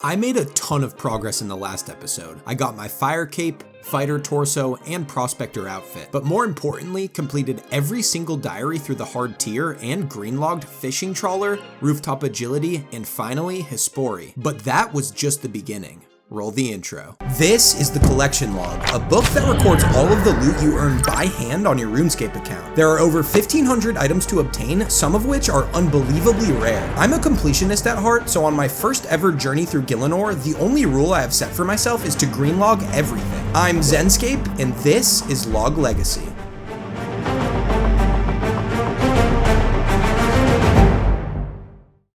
I made a ton of progress in the last episode. I got my fire cape, fighter torso, and prospector outfit, but more importantly, completed every single diary through the hard tier and greenlogged fishing trawler, rooftop agility, and finally Hispori. But that was just the beginning. Roll the intro. This is the collection log, a book that records all of the loot you earn by hand on your RuneScape account. There are over 1,500 items to obtain, some of which are unbelievably rare. I'm a completionist at heart, so on my first ever journey through Gielinor, the only rule I have set for myself is to greenlog everything. I'm ZenScape, and this is Log Legacy.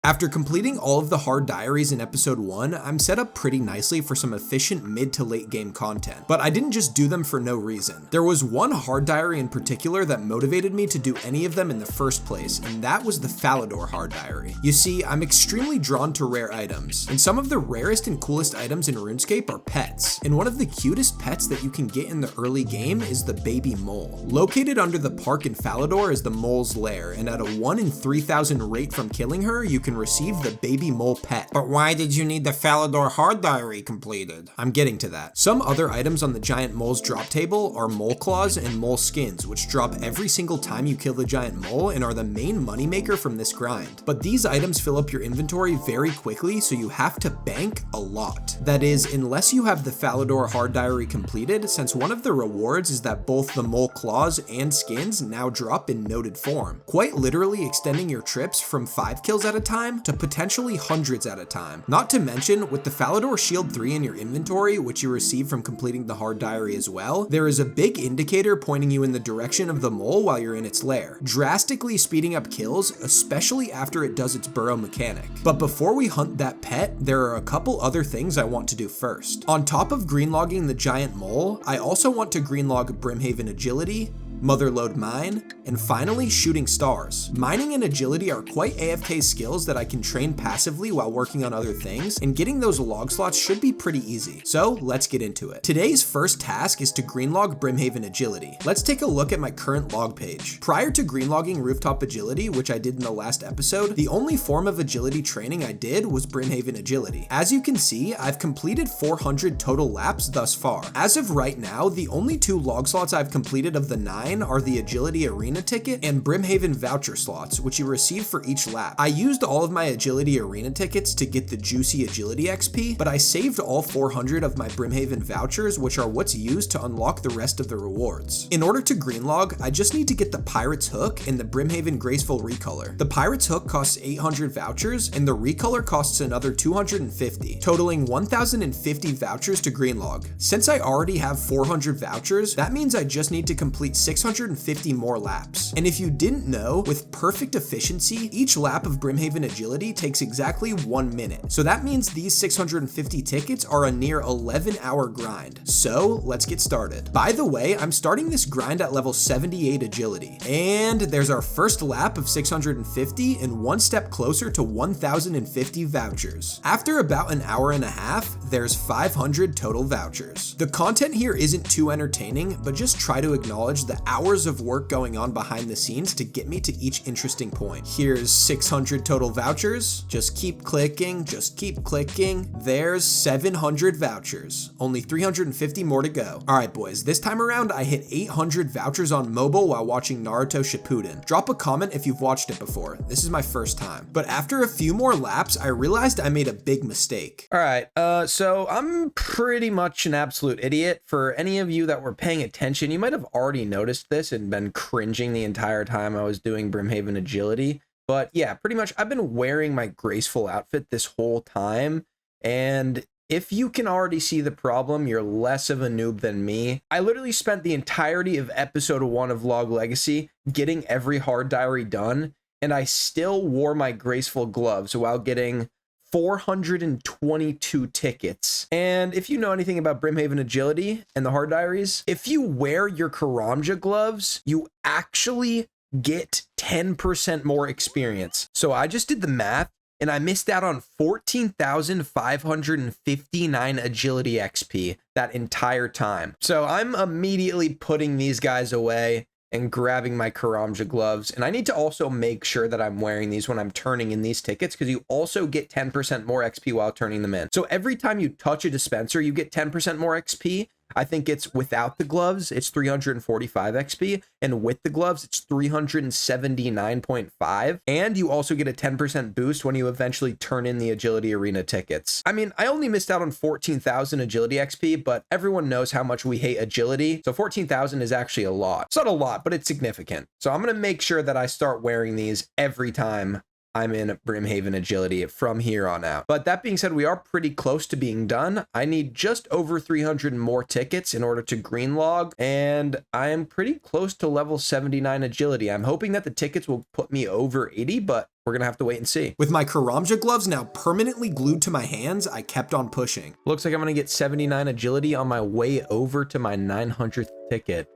After completing all of the hard diaries in episode 1, I'm set up pretty nicely for some efficient mid to late game content, but I didn't just do them for no reason. There was one hard diary in particular that motivated me to do any of them in the first place, and that was the Falador hard diary. You see, I'm extremely drawn to rare items, and some of the rarest and coolest items in RuneScape are pets, and one of the cutest pets that you can get in the early game is the baby mole. Located under the park in Falador is the mole's lair, and at a 1 in 3,000 rate from killing her, you can receive the baby mole pet. But why did you need the Falador hard diary completed? I'm getting to that. Some other items on the giant mole's drop table are mole claws and mole skins, which drop every single time you kill the giant mole and are the main moneymaker from this grind. But these items fill up your inventory very quickly, so you have to bank a lot. That is, unless you have the Falador hard diary completed, since one of the rewards is that both the mole claws and skins now drop in noted form, quite literally extending your trips from 5 kills at a time to potentially hundreds at a time. Not to mention, with the Falador Shield 3 in your inventory, which you receive from completing the hard diary as well, there is a big indicator pointing you in the direction of the mole while you're in its lair, drastically speeding up kills, especially after it does its burrow mechanic. But before we hunt that pet, there are a couple other things I want to do first. On top of greenlogging the giant mole, I also want to greenlog Brimhaven agility, Motherload mine, and finally shooting stars. Mining and agility are quite AFK skills that I can train passively while working on other things, and getting those log slots should be pretty easy. So let's get into it. Today's first task is to greenlog Brimhaven agility. Let's take a look at my current log page. Prior to greenlogging rooftop agility, which I did in the last episode, the only form of agility training I did was Brimhaven agility. As you can see, I've completed 400 total laps thus far. As of right now, the only 2 log slots I've completed of the 9 are the agility arena ticket and Brimhaven voucher slots, which you receive for each lap. I used all of my agility arena tickets to get the juicy agility XP, but I saved all 400 of my Brimhaven vouchers, which are what's used to unlock the rest of the rewards. In order to greenlog, I just need to get the Pirate's Hook and the Brimhaven Graceful Recolor. The Pirate's Hook costs 800 vouchers, and the Recolor costs another 250, totaling 1,050 vouchers to greenlog. Since I already have 400 vouchers, that means I just need to complete 650 more laps. And if you didn't know, with perfect efficiency, each lap of Brimhaven agility takes exactly 1 minute. So that means these 650 tickets are a near 11-hour grind. So let's get started. By the way, I'm starting this grind at level 78 agility. And there's our first lap of 650 and 1 step closer to 1,050 vouchers. After about an hour and a half, there's 500 total vouchers. The content here isn't too entertaining, but just try to acknowledge the hours of work going on behind the scenes to get me to each interesting point. Here's 600 total vouchers. Just keep clicking, just keep clicking. There's 700 vouchers. Only 350 more to go. Alright boys, this time around I hit 800 vouchers on mobile while watching Naruto Shippuden. Drop a comment if you've watched it before. This is my first time. But after a few more laps, I realized I made a big mistake. Alright, so I'm pretty much an absolute idiot. For any of you that were paying attention, you might have already noticed this and been cringing the entire time I was doing Brimhaven agility. But yeah, pretty much I've been wearing my graceful outfit this whole time, and if you can already see the problem, you're less of a noob than me. I literally spent the entirety of episode 1 of Log Legacy getting every hard diary done, and I still wore my graceful gloves while getting 422 tickets. And if you know anything about Brimhaven agility and the hard diaries, if you wear your Karamja gloves, you actually get 10% more experience. So I just did the math, and I missed out on 14,559 agility XP that entire time. So I'm immediately putting these guys away. and grabbing my Karamja gloves. And I need to also make sure that I'm wearing these when I'm turning in these tickets, because you also get 10% more XP while turning them in. So every time you touch a dispenser, you get 10% more XP. I think it's without the gloves, it's 345 XP, and with the gloves, it's 379.5. And you also get a 10% boost when you eventually turn in the agility arena tickets. I mean, I only missed out on 14,000 agility XP, but everyone knows how much we hate agility. So 14,000 is actually a lot. It's not a lot, but it's significant. So I'm going to make sure that I start wearing these every time I'm in Brimhaven agility from here on out. But that being said, we are pretty close to being done. I need just over 300 more tickets in order to green log, and I am pretty close to level 79 agility. I'm hoping that the tickets will put me over 80, but we're gonna have to wait and see. With my Karamja gloves now permanently glued to my hands, I kept on pushing. Looks like I'm gonna get 79 agility on my way over to my 900th ticket.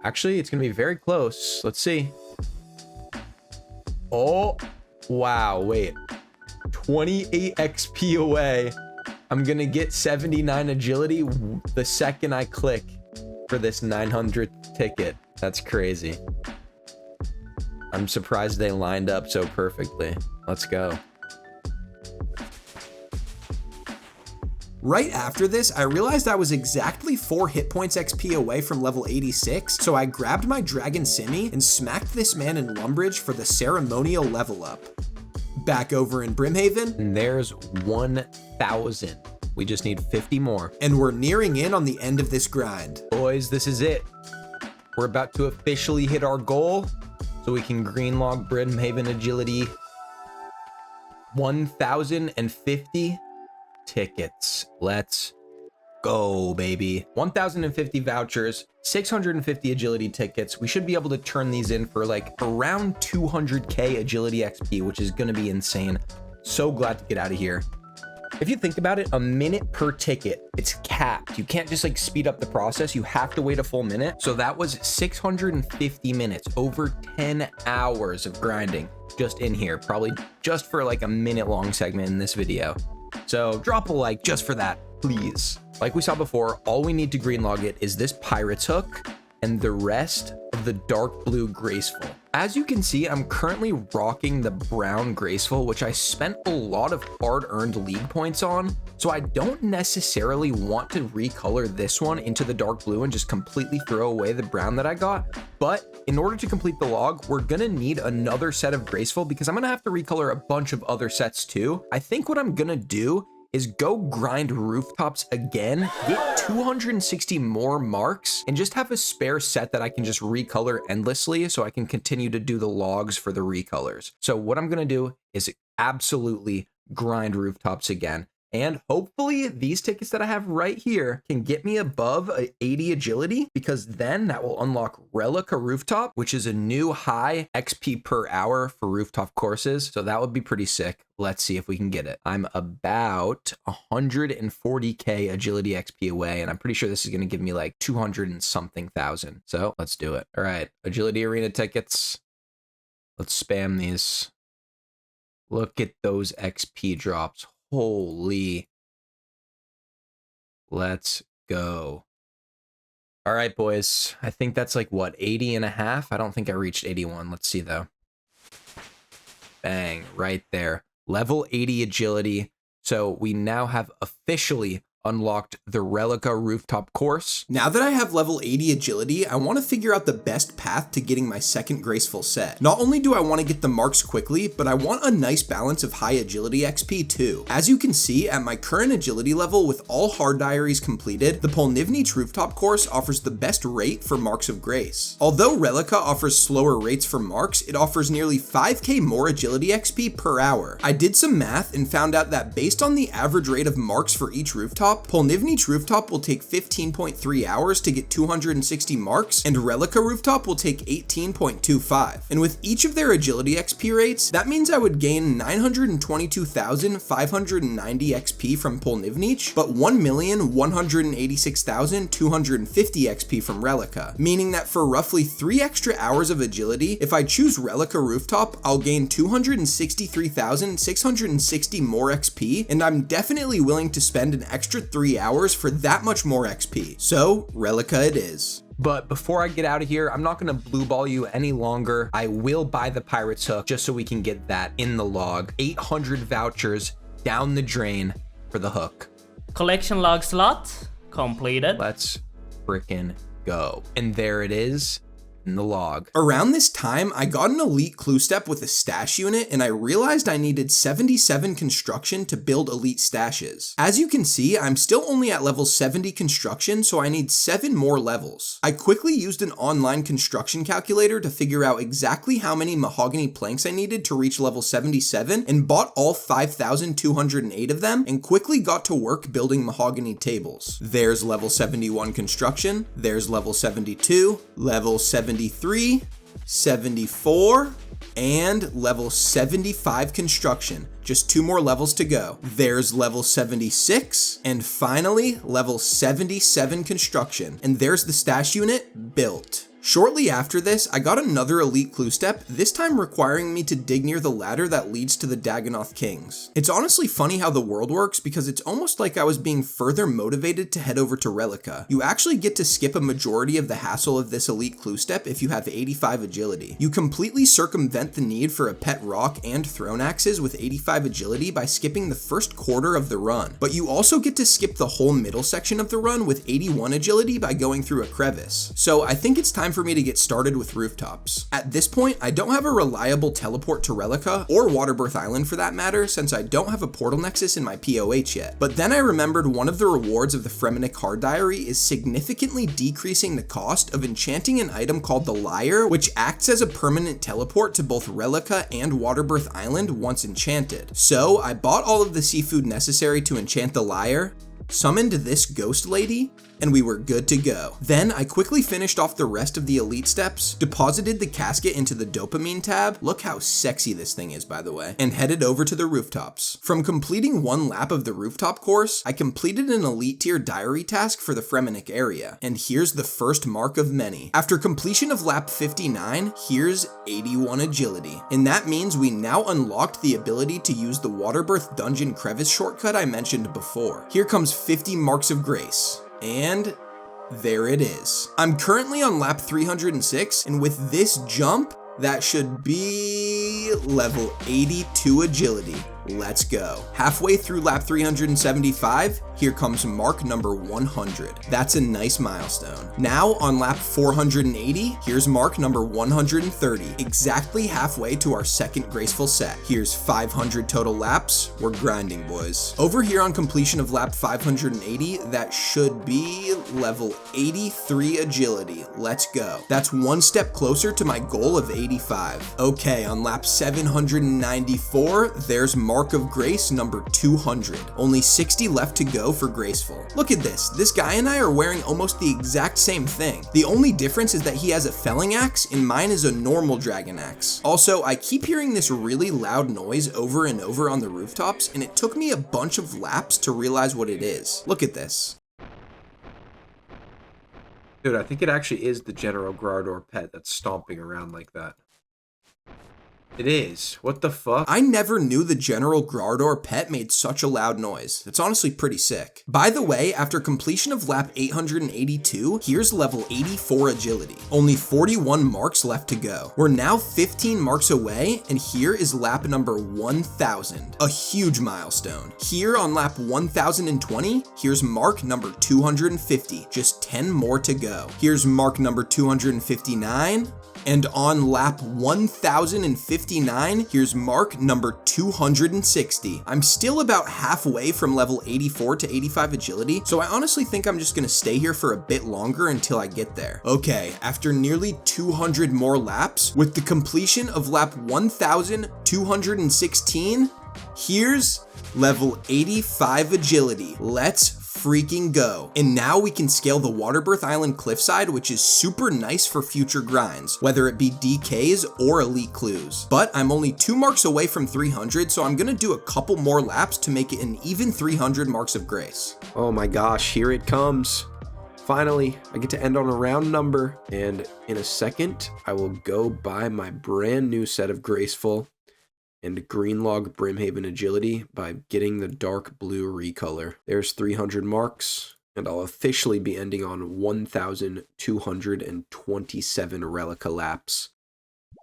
Actually, it's gonna be very close. Let's see. Oh, wow, wait. 28 XP away. I'm gonna get 79 agility the second I click for this 900th ticket. That's crazy. I'm surprised they lined up so perfectly. Let's go. Right after this, I realized I was exactly 4 hit points XP away from level 86, so I grabbed my Dragon Simi and smacked this man in Lumbridge for the ceremonial level up. Back over in Brimhaven, and there's 1,000. We just need 50 more. And we're nearing in on the end of this grind. Boys, this is it. We're about to officially hit our goal, so we can green log Brimhaven agility. 1,050 tickets. Let's go, baby. 1,050 vouchers, 650 agility tickets. We should be able to turn these in for like around 200k agility XP, which is going to be insane. So glad to get out of here. If you think about it, a minute per ticket, it's capped. You can't just like speed up the process. You have to wait a full minute. So that was 650 minutes, over 10 hours of grinding just in here, probably just for like a minute long segment in this video. So drop a like just for that, please. Like we saw before, all we need to green log it is this pirate's hook and the rest of the dark blue graceful. As you can see, I'm currently rocking the brown graceful, which I spent a lot of hard-earned league points on. So I don't necessarily want to recolor this one into the dark blue and just completely throw away the brown that I got. But in order to complete the log, we're gonna need another set of graceful because I'm gonna have to recolor a bunch of other sets too. I think what I'm gonna do is go grind rooftops again, get 260 more marks, and just have a spare set that I can just recolor endlessly so I can continue to do the logs for the recolors. So what I'm gonna do is absolutely grind rooftops again. And hopefully these tickets that I have right here can get me above 80 agility, because then that will unlock Relica Rooftop, which is a new high XP per hour for rooftop courses. So that would be pretty sick. Let's see if we can get it. I'm about 140k agility XP away, and I'm pretty sure this is going to give me like 200 and something thousand. So let's do it. All right, agility arena tickets. Let's spam these. Look at those XP drops. Holy. Let's go. All right, boys. I think that's like what, 80 and a half? I don't think I reached 81. Let's see though. Bang, right there. Level 80 agility. So we now have officially unlocked the Relica Rooftop course. Now that I have level 80 agility, I want to figure out the best path to getting my second graceful set. Not only do I want to get the marks quickly, but I want a nice balance of high agility XP too. As you can see, at my current agility level with all hard diaries completed, the Polnivnich Rooftop course offers the best rate for marks of grace. Although Relica offers slower rates for marks, it offers nearly 5k more agility XP per hour. I did some math and found out that based on the average rate of marks for each rooftop, Polnivnich Rooftop will take 15.3 hours to get 260 marks, and Relica Rooftop will take 18.25. And with each of their agility XP rates, that means I would gain 922,590 XP from Polnivnich, but 1,186,250 XP from Relica, meaning that for roughly 3 extra hours of agility, if I choose Relica Rooftop, I'll gain 263,660 more XP, and I'm definitely willing to spend an extra 3 hours for that much more XP. So, Relica it is. But before I get out of here, I'm not gonna blue ball you any longer. I will buy the pirate's hook just so we can get that in the log. 800 vouchers down the drain for the hook. Collection log slot completed. Let's frickin' go. And there it is in the log. Around this time, I got an elite clue step with a stash unit, and I realized I needed 77 construction to build elite stashes. As you can see, I'm still only at level 70 construction, so I need 7 more levels. I quickly used an online construction calculator to figure out exactly how many mahogany planks I needed to reach level 77, and bought all 5,208 of them, and quickly got to work building mahogany tables. There's level 71 construction, there's level 72, level 73, 74, and level 75 construction. Just 2 more levels to go. There's level 76, and finally, level 77 construction. And there's the stash unit built. Shortly after this, I got another elite clue step, this time requiring me to dig near the ladder that leads to the Dagannoth Kings. It's honestly funny how the world works, because it's almost like I was being further motivated to head over to Relica. You actually get to skip a majority of the hassle of this elite clue step if you have 85 agility. You completely circumvent the need for a pet rock and throne axes with 85 agility by skipping the first quarter of the run. But you also get to skip the whole middle section of the run with 81 agility by going through a crevice. So I think it's time for me to get started with rooftops. At this point, I don't have a reliable teleport to Relica, or Waterbirth Island for that matter, since I don't have a portal nexus in my POH yet. But then I remembered one of the rewards of the Fremennik Hard Diary is significantly decreasing the cost of enchanting an item called the Lyre, which acts as a permanent teleport to both Relica and Waterbirth Island once enchanted. So I bought all of the seafood necessary to enchant the Lyre, summoned this ghost lady, and we were good to go. Then I quickly finished off the rest of the elite steps, deposited the casket into the dopamine tab, look how sexy this thing is by the way, and headed over to the rooftops. From completing 1 lap of the rooftop course, I completed an elite tier diary task for the Fremennik area, and here's the first mark of many. After completion of lap 59, here's 81 agility, and that means we now unlocked the ability to use the Waterbirth Dungeon crevice shortcut I mentioned before. Here comes 50 marks of grace. And there it is. I'm currently on lap 306, and with this jump, that should be level 82 agility. Let's go. Halfway through lap 375, here comes mark number 100. That's a nice milestone. Now on lap 480, here's mark number 130, exactly halfway to our second graceful set. Here's 500 total laps. We're grinding, boys. Over here on completion of lap 580, that should be level 83 agility. Let's go. That's 1 step closer to my goal of 85. Okay, on lap 794, there's mark of grace number 200. Only 60 left to go for graceful. Look at this. This guy and I are wearing almost the exact same thing. The only difference is that he has a felling axe and mine is a normal dragon axe. Also, I keep hearing this really loud noise over and over on the rooftops, and it took me a bunch of laps to realize what it is. Look at this. Dude, I think it actually is the General Grardor pet that's stomping around like that. It is. What the fuck? I never knew the General Grardor pet made such a loud noise. It's honestly pretty sick. By the way, after completion of lap 882, here's level 84 agility. Only 41 marks left to go. We're now 15 marks away, and here is lap number 1000. A huge milestone. Here on lap 1020, here's mark number 250. Just 10 more to go. Here's mark number 259. And on lap 1059, here's mark number 260. I'm still about halfway from level 84 to 85 agility, so I honestly think I'm just gonna stay here for a bit longer until I get there. Okay, after nearly 200 more laps, with the completion of lap 1216, here's level 85 agility. Let's freaking go. And now we can scale the Waterbirth Island cliffside, which is super nice for future grinds, whether it be DKs or elite clues. But I'm only 2 marks away from 300, so I'm gonna do a couple more laps to make it an even 300 marks of grace. Oh my gosh, here it comes. Finally, I get to end on a round number, and in a second, I will go buy my brand new set of Graceful and Greenlog Brimhaven agility by getting the dark blue recolor. There's 300 marks. And I'll officially be ending on 1,227 Relica laps.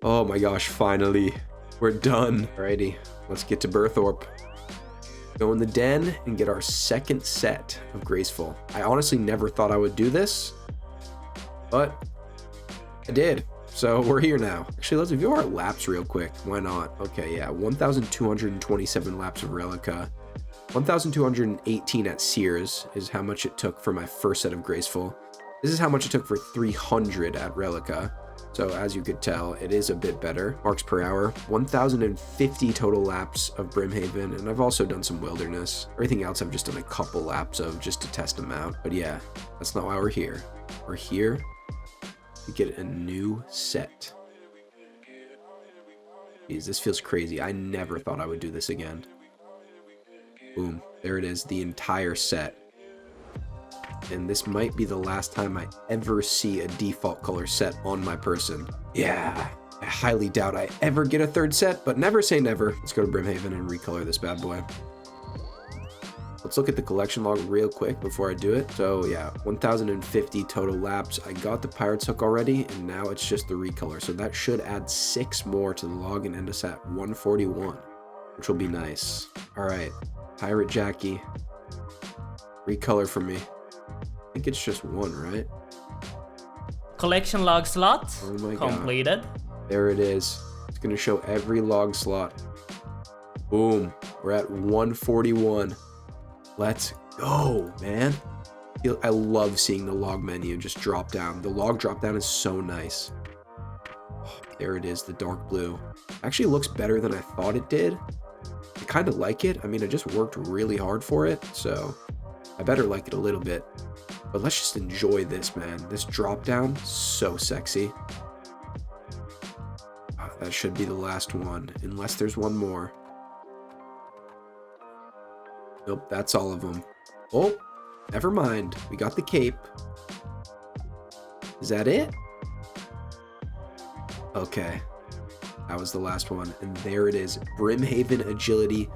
Oh my gosh, finally. We're done. Alrighty, let's get to Berthorpe. Go in the den and get our second set of Graceful. I honestly never thought I would do this, but I did. So we're here now. Actually, let's view our laps real quick. Why not? Okay, yeah, 1,227 laps of Relica. 1,218 at Sears is how much it took for my first set of Graceful. This is how much it took for 300 at Relica. So as you could tell, it is a bit better. Marks per hour, 1,050 total laps of Brimhaven, and I've also done some Wilderness. Everything else I've just done a couple laps of just to test them out. But yeah, that's not why we're here. We're here to get a new set. Jeez, this feels crazy. I never thought I would do this again. Boom, there it is, the entire set. And this might be the last time I ever see a default color set on my person. Yeah, I highly doubt I ever get a third set, but never say never. Let's go to Brimhaven and recolor this bad boy. Let's look at the collection log real quick before I do it. So yeah, 1,050 total laps. I got the Pirate's Hook already, and now it's just the recolor. So that should add 6 more to the log and end us at 141, which will be nice. All right, Pirate Jackie, recolor for me. I think it's just one, right? Collection log slot Oh my God. completed. There it is. It's gonna show every log slot. Boom, we're at 141. Let's go, man. I love seeing the log menu just drop down. The log drop down is so nice. Oh, there it is, the dark blue. Actually looks better than I thought it did. I kind of like it. I mean, I just worked really hard for it, so I better like it a little bit. But let's just enjoy this, man. This drop down, so sexy. Oh, that should be the last one, unless there's one more. Nope, that's all of them. Oh, never mind. We got the cape. Is that it? Okay. That was the last one. And there it is. Brimhaven Agility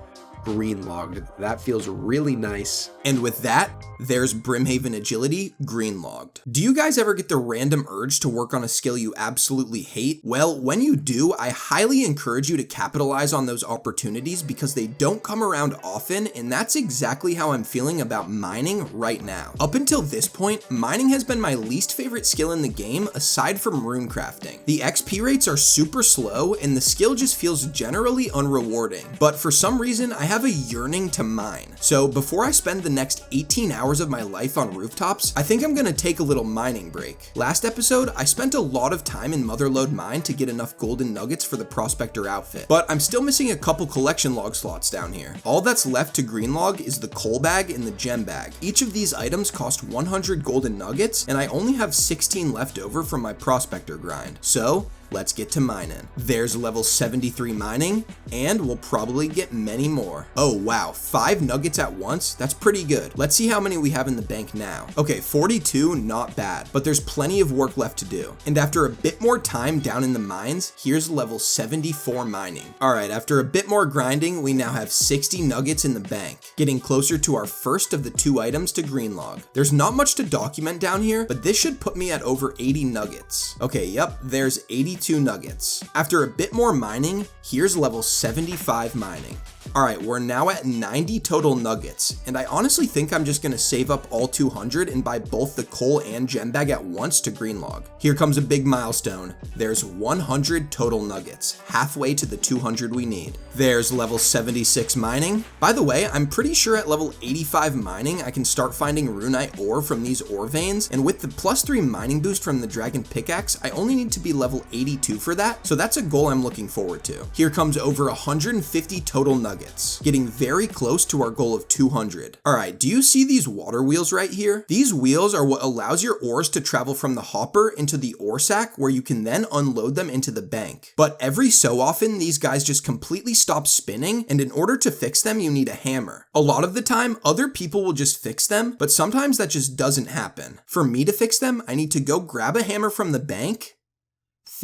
green logged. That feels really nice. And with that, there's Brimhaven Agility green logged. Do you guys ever get the random urge to work on a skill you absolutely hate? Well, when you do, I highly encourage you to capitalize on those opportunities because they don't come around often, and that's exactly how I'm feeling about mining right now. Up until this point, mining has been my least favorite skill in the game aside from rune crafting. The XP rates are super slow and the skill just feels generally unrewarding, but for some reason I have a yearning to mine. So before I spend the next 18 hours of my life on rooftops, I think I'm gonna take a little mining break. Last episode, I spent a lot of time in Motherload mine to get enough golden nuggets for the prospector outfit, but I'm still missing a couple collection log slots down here. All that's left to green log is the coal bag and the gem bag. Each of these items cost 100 golden nuggets, and I only have 16 left over from my prospector grind. So let's get to mining. There's level 73 mining, and we'll probably get many more. Oh wow, 5 nuggets at once? That's pretty good. Let's see how many we have in the bank now. Okay, 42, not bad, but there's plenty of work left to do. And after a bit more time down in the mines, here's level 74 mining. Alright, after a bit more grinding, we now have 60 nuggets in the bank, getting closer to our first of the 2 items to green log. There's not much to document down here, but this should put me at over 80 nuggets. Okay, yep, there's 82 nuggets. After a bit more mining, here's level 75 mining. Alright, we're now at 90 total nuggets, and I honestly think I'm just gonna save up all 200 and buy both the coal and gem bag at once to green log. Here comes a big milestone. There's 100 total nuggets, halfway to the 200 we need. There's level 76 mining. By the way, I'm pretty sure at level 85 mining, I can start finding runite ore from these ore veins, and with the +3 mining boost from the dragon pickaxe, I only need to be level 82 for that, so that's a goal I'm looking forward to. Here comes over 150 total nuggets, getting very close to our goal of 200. Alright, do you see these water wheels right here? These wheels are what allows your ores to travel from the hopper into the ore sack, where you can then unload them into the bank. But every so often, these guys just completely stop spinning, and in order to fix them, you need a hammer. A lot of the time, other people will just fix them, but sometimes that just doesn't happen. For me to fix them, I need to go grab a hammer from the bank,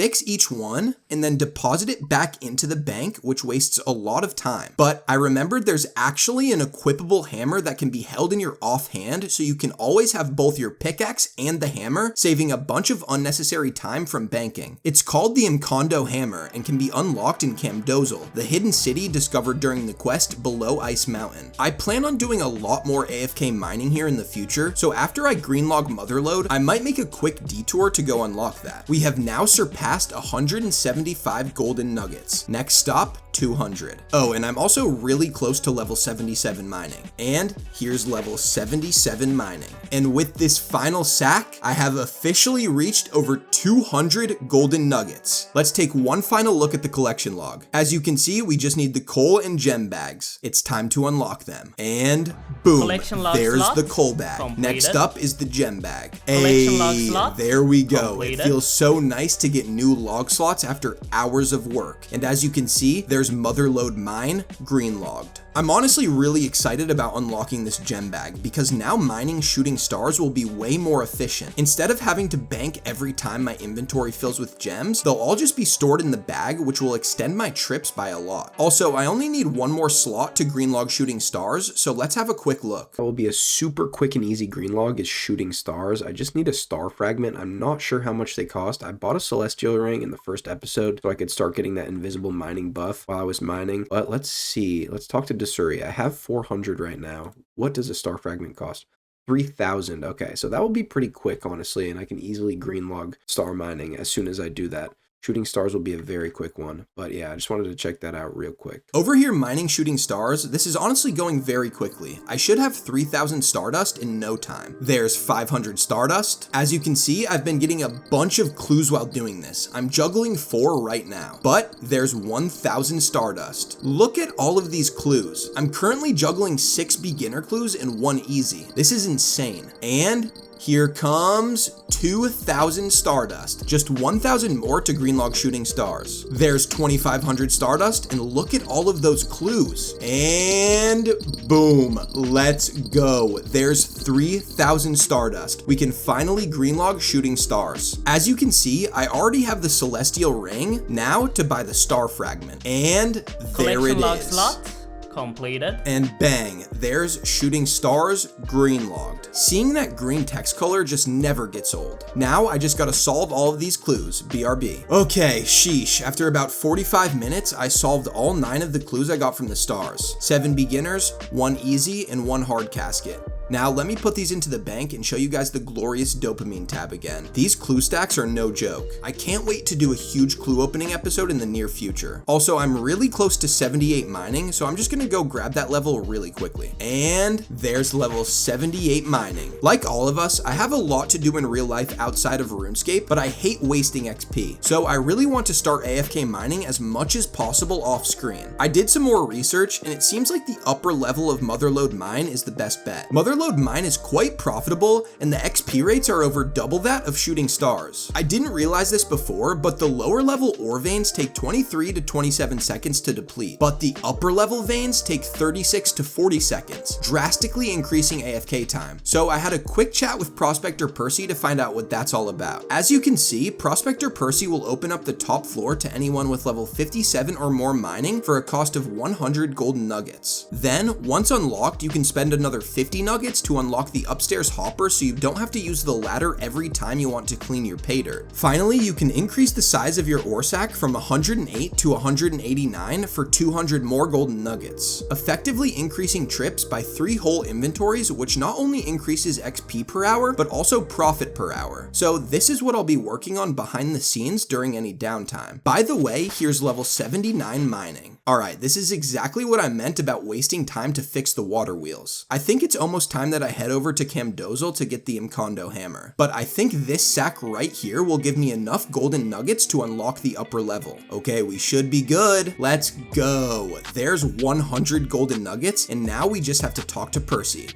fix each one and then deposit it back into the bank, which wastes a lot of time. But I remembered there's actually an equipable hammer that can be held in your offhand, so you can always have both your pickaxe and the hammer, saving a bunch of unnecessary time from banking. It's called the Mkondo hammer and can be unlocked in Camdozaal, the hidden city discovered during the quest below Ice Mountain. I plan on doing a lot more AFK mining here in the future, so after I greenlog Motherload, I might make a quick detour to go unlock that. We have now surpassed 175 golden nuggets. Next stop, 200. Oh, and I'm also really close to level 77 mining. And here's level 77 mining. And with this final sack, I have officially reached over 200 golden nuggets. Let's take one final look at the collection log. As you can see, we just need the coal and gem bags. It's time to unlock them. And boom, there's the coal bag. Completed. Next up is the gem bag. Collection log slot. There we go. Completed. It feels so nice to get new log slots after hours of work. And as you can see, there's Motherload mine green logged. I'm honestly really excited about unlocking this gem bag because now mining shooting stars will be way more efficient. Instead of having to bank every time my inventory fills with gems, they'll all just be stored in the bag, which will extend my trips by a lot. Also, I only need one more slot to green log shooting stars, so let's have a quick look. That will be a super quick and easy green log is shooting stars. I just need a star fragment. I'm not sure how much they cost. I bought a celestial ring in the first episode so I could start getting that invisible mining buff while I was mining. But let's see. Let's talk to Desuri. I have 400 right now. What does a star fragment cost? 3,000. Okay, so that will be pretty quick, honestly, and I can easily green log star mining as soon as I do that. Shooting stars will be a very quick one, but yeah, I just wanted to check that out real quick. Over here mining shooting stars, this is honestly going very quickly. I should have 3,000 stardust in no time. There's 500 stardust. As you can see, I've been getting a bunch of clues while doing this. I'm juggling 4 right now, but there's 1,000 stardust. Look at all of these clues. I'm currently juggling 6 beginner clues and 1 easy. This is insane. And here comes 2,000 stardust. Just 1,000 more to greenlog shooting stars. There's 2,500 stardust, and look at all of those clues. And boom, let's go. There's 3,000 stardust. We can finally greenlog shooting stars. As you can see, I already have the celestial ring. Now to buy the star fragment. And there Collection it log is. slot completed. And bang, there's shooting stars green logged. Seeing that green text color just never gets old. Now I just gotta solve all of these clues, BRB. Okay, sheesh, after about 45 minutes, I solved all 9 of the clues I got from the stars. 7 beginners, 1 easy, and 1 hard casket. Now let me put these into the bank and show you guys the glorious dopamine tab again. These clue stacks are no joke. I can't wait to do a huge clue opening episode in the near future. Also, I'm really close to 78 mining, so I'm just gonna go grab that level really quickly. And there's level 78 mining. Like all of us, I have a lot to do in real life outside of RuneScape, but I hate wasting XP. So I really want to start AFK mining as much as possible off screen. I did some more research, and it seems like the upper level of Motherload mine is the best bet. Motherload mine is quite profitable, and the XP rates are over double that of shooting stars. I didn't realize this before, but the lower level ore veins take 23 to 27 seconds to deplete, but the upper level veins take 36 to 40 seconds, drastically increasing AFK time. So I had a quick chat with Prospector Percy to find out what that's all about. As you can see, Prospector Percy will open up the top floor to anyone with level 57 or more mining for a cost of 100 golden nuggets. Then, once unlocked, you can spend another 50 nuggets to unlock the upstairs hopper so you don't have to use the ladder every time you want to clean your pay dirt. Finally, you can increase the size of your ore sack from 108 to 189 for 200 more golden nuggets, effectively increasing trips by 3 whole inventories, which not only increases XP per hour, but also profit per hour. So this is what I'll be working on behind the scenes during any downtime. By the way, here's level 79 mining. Alright, this is exactly what I meant about wasting time to fix the water wheels. I think it's almost time that I head over to Camdozaal to get the Mkondo hammer, but I think this sack right here will give me enough golden nuggets to unlock the upper level. Okay, we should be good. Let's go. There's 100 golden nuggets, and now we just have to talk to Percy.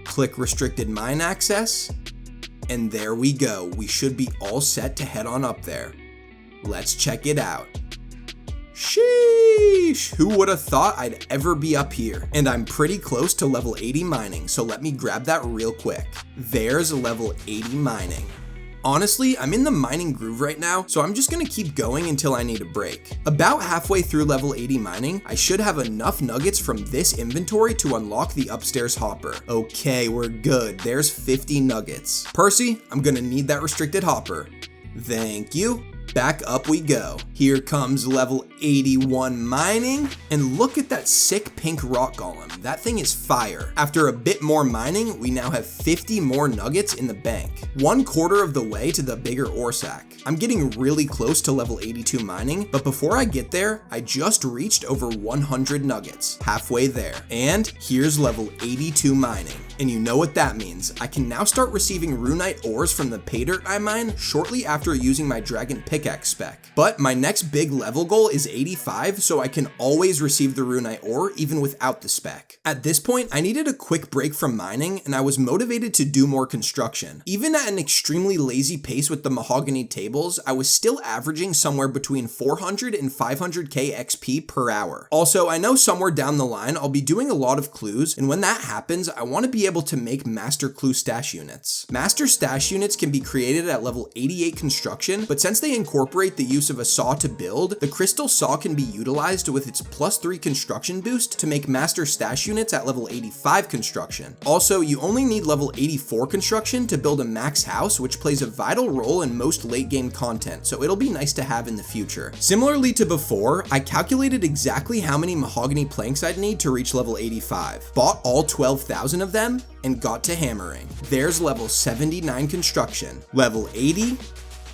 Click restricted mine access, and there we go. We should be all set to head on up there. Let's check it out. Sheesh, who would have thought I'd ever be up here? And I'm pretty close to level 80 mining, so let me grab that real quick. There's level 80 mining. Honestly, I'm in the mining groove right now, so I'm just gonna keep going until I need a break. About halfway through level 80 mining, I should have enough nuggets from this inventory to unlock the upstairs hopper. Okay, we're good. There's 50 nuggets. Percy, I'm gonna need that restricted hopper. Thank you. Back up we go. Here comes level 81 mining, and look at that sick pink rock golem. That thing is fire. After a bit more mining, we now have 50 more nuggets in the bank. 1/4 of the way to the bigger ore sack. I'm getting really close to level 82 mining, but before I get there, I just reached over 100 nuggets. Halfway there. And here's level 82 mining. And you know what that means. I can now start receiving runite ores from the pay dirt I mine shortly after using my dragon pickaxe spec. But my next big level goal is 85, so I can always receive the runite ore even without the spec. At this point, I needed a quick break from mining, and I was motivated to do more construction. Even at an extremely lazy pace with the mahogany tables, I was still averaging somewhere between 400 and 500k XP per hour. Also, I know somewhere down the line I'll be doing a lot of clues, and when that happens, I want to be able to make master clue stash units. Master stash units can be created at level 88 construction, but since they incorporate the use of a saw to build, the crystal saw can be utilized with its +3 construction boost to make master stash units at level 85 construction. Also, you only need level 84 construction to build a max house, which plays a vital role in most late game content, so it'll be nice to have in the future. Similarly to before, I calculated exactly how many mahogany planks I'd need to reach level 85, bought all 12,000 of them, and got to hammering. There's level 79 construction, level 80,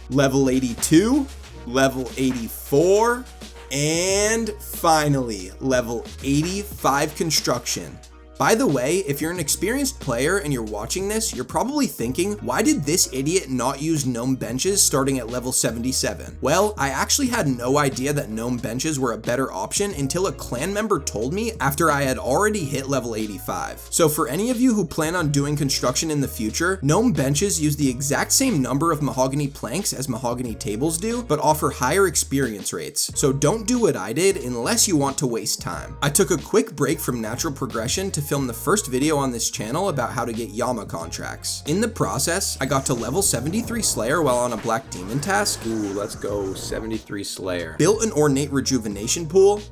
level 82, level 84, and finally, level 85 construction. By the way, if you're an experienced player and you're watching this, you're probably thinking, why did this idiot not use gnome benches starting at level 77? Well, I actually had no idea that gnome benches were a better option until a clan member told me after I had already hit level 85. So for any of you who plan on doing construction in the future, gnome benches use the exact same number of mahogany planks as mahogany tables do, but offer higher experience rates. So don't do what I did unless you want to waste time. I took a quick break from natural progression to film the first video on this channel about how to get Yama contracts. In the process, I got to level 73 Slayer while on a Black Demon task. Ooh, let's go 73 Slayer. Built an ornate rejuvenation pool,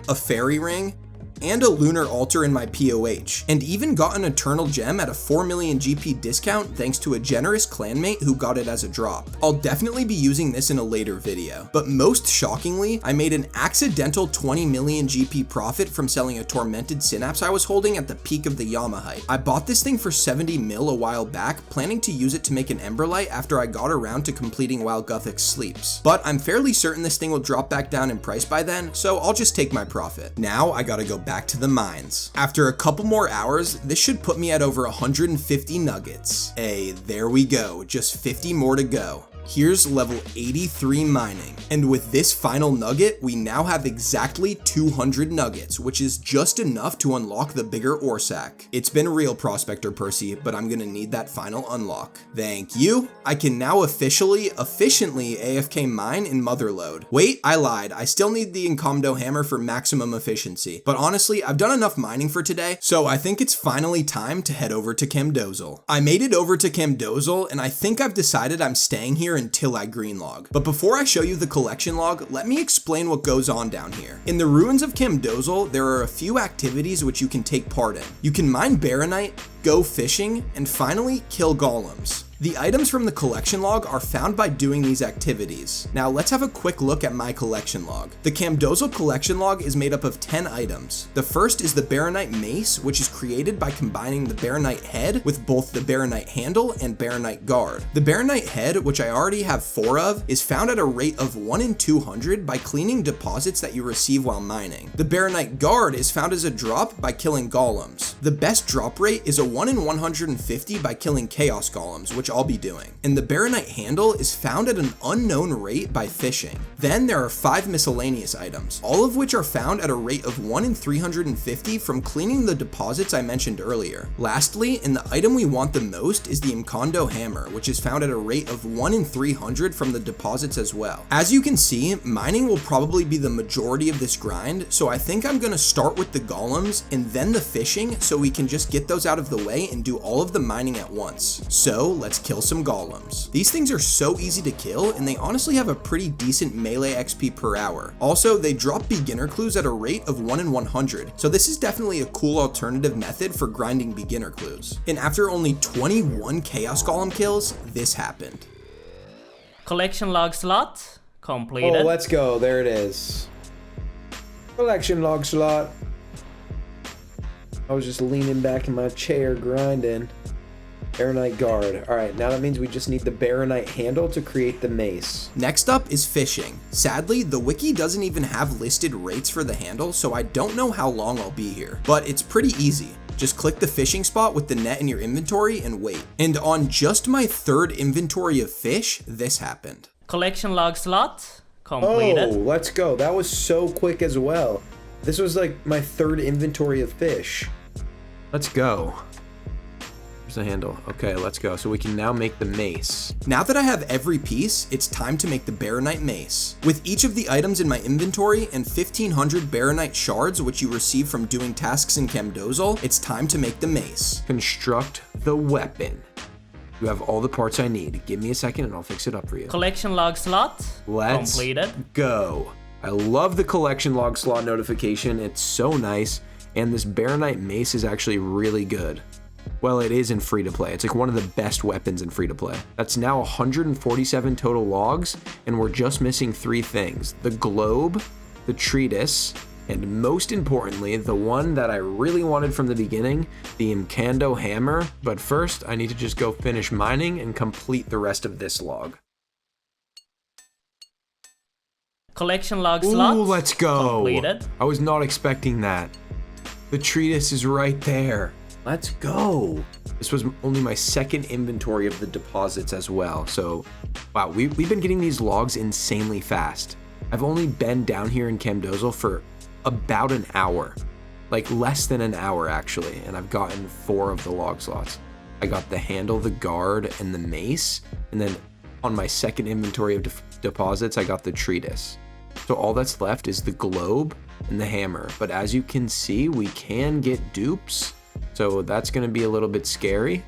a fairy ring, and a lunar altar in my POH, and even got an eternal gem at a 4 million GP discount thanks to a generous clanmate who got it as a drop. I'll definitely be using this in a later video, but most shockingly, I made an accidental 20 million GP profit from selling a tormented synapse I was holding at the peak of the Yama height. I bought this thing for 70 mil a while back, planning to use it to make an Emberlight after I got around to completing while Guthix sleeps. But I'm fairly certain this thing will drop back down in price by then, so I'll just take my profit. Now I gotta go back to the mines. After a couple more hours, this should put me at over 150 nuggets. Hey, there we go, just 50 more to go. Here's level 83 mining. And with this final nugget, we now have exactly 200 nuggets, which is just enough to unlock the bigger ore sack. It's been real, Prospector Percy, but I'm gonna need that final unlock. Thank you. I can now efficiently AFK mine in Motherload. Wait, I lied. I still need the Camdozaal hammer for maximum efficiency. But honestly, I've done enough mining for today, so I think it's finally time to head over to Camdozaal. I made it over to Camdozaal, and I think I've decided I'm staying here until I green log. But before I show you the collection log, let me explain what goes on down here. In the ruins of Camdozaal, there are a few activities which you can take part in. You can mine baronite, go fishing, and finally kill golems. The items from the collection log are found by doing these activities. Now let's have a quick look at my collection log. The Camdozaal collection log is made up of 10 items. The first is the baronite mace, which is created by combining the baronite head with both the baronite handle and baronite guard. The baronite head, which I already have 4 of, is found at a rate of 1 in 200 by cleaning deposits that you receive while mining. The baronite guard is found as a drop by killing golems. The best drop rate is a 1 in 150 by killing chaos golems, which I'll be doing. And the baronite handle is found at an unknown rate by fishing. Then there are 5 miscellaneous items, all of which are found at a rate of 1 in 350 from cleaning the deposits I mentioned earlier. Lastly, and the item we want the most is the Camdozaal hammer, which is found at a rate of 1 in 300 from the deposits as well. As you can see, mining will probably be the majority of this grind, so I think I'm gonna start with the golems and then the fishing so we can just get those out of the way and do all of the mining at once. So let's kill some golems. These things are so easy to kill, and they honestly have a pretty decent melee XP per hour. Also, they drop beginner clues at a rate of 1 in 100, so this is definitely a cool alternative method for grinding beginner clues. And after only 21 chaos golem kills, this happened. Collection log slot completed. Oh, let's go. There it is. Collection log slot. I was just leaning back in my chair grinding. Baronite guard. Alright, now that means we just need the Baronite handle to create the mace. Next up is fishing. Sadly, the wiki doesn't even have listed rates for the handle, so I don't know how long I'll be here. But it's pretty easy. Just click the fishing spot with the net in your inventory and wait. And on just my 3rd inventory of fish, this happened. Collection log slot completed. Oh, let's go. That was so quick as well. This was like my 3rd inventory of fish. Let's go. Here's the handle. Okay, let's go. So we can now make the mace. Now that I have every piece, it's time to make the Baronite mace. With each of the items in my inventory and 1500 Baronite shards, which you receive from doing tasks in Camdozaal, it's time to make the mace. Construct the weapon. You have all the parts I need. Give me a second and I'll fix it up for you. Collection log slot Let's completed. go. I love the collection log slot notification. It's so nice. And this Baronite mace is actually really good. Well, it is in free-to-play. It's like one of the best weapons in free-to-play. That's now 147 total logs, and we're just missing 3 things. The globe, the treatise, and most importantly, the one that I really wanted from the beginning, the Incando hammer. But first, I need to just go finish mining and complete the rest of this log. Collection log slot Ooh, let's go. completed. I was not expecting that. The treatise is right there. Let's go. This was only my 2nd inventory of the deposits as well. So, wow, we've been getting these logs insanely fast. I've only been down here in Camdozaal for about an hour. Like less than an hour actually. And I've gotten 4 of the log slots. I got the handle, the guard, and the mace. And then on my 2nd inventory of deposits, I got the treatise. So all that's left is the globe and the hammer. But as you can see, we can get dupes. So that's going to be a little bit scary.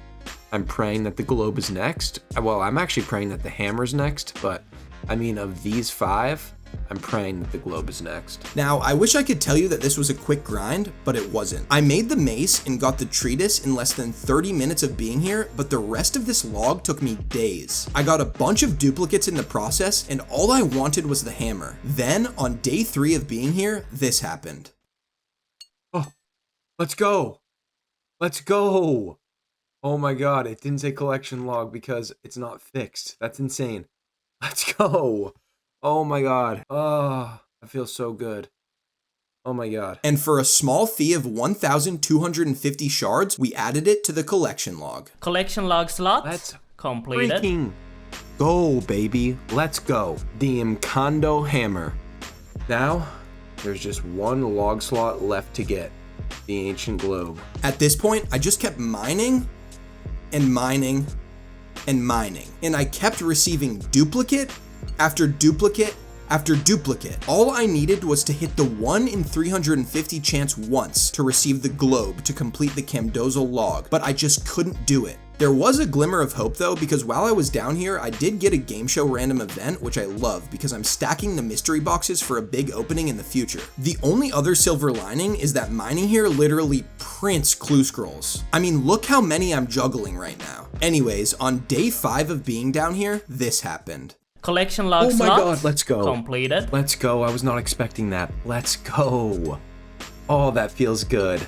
I'm praying that the globe is next. Well, I'm actually praying that the hammer's next. But I mean, of these 5, I'm praying that the globe is next. Now, I wish I could tell you that this was a quick grind, but it wasn't. I made the mace and got the treatise in less than 30 minutes of being here, but the rest of this log took me days. I got a bunch of duplicates in the process, and all I wanted was the hammer. Then, on day 3 of being here, this happened. Oh, let's go. Let's go. Oh my God, it didn't say collection log because it's not fixed. That's insane. Let's go. Oh my God. Oh, I feel so good. Oh my God. And for a small fee of 1,250 shards, we added it to the collection log. Collection log slot Let's completed. freaking go, baby. Let's go. The Incando hammer. Now, there's just 1 log slot left to get. The ancient globe. At this point, I just kept mining and mining and mining. And I kept receiving duplicate after duplicate after duplicate. All I needed was to hit the 1 in 350 chance once to receive the globe to complete the Camdozaal log, but I just couldn't do it. There was a glimmer of hope though, because while I was down here, I did get a game show random event, which I love because I'm stacking the mystery boxes for a big opening in the future. The only other silver lining is that mining here literally prints clue scrolls. I mean, look how many I'm juggling right now. Anyways, on day 5 of being down here, this happened. Collection log Oh my slot God, let's go. completed. Let's go. I was not expecting that. Let's go. Oh, that feels good.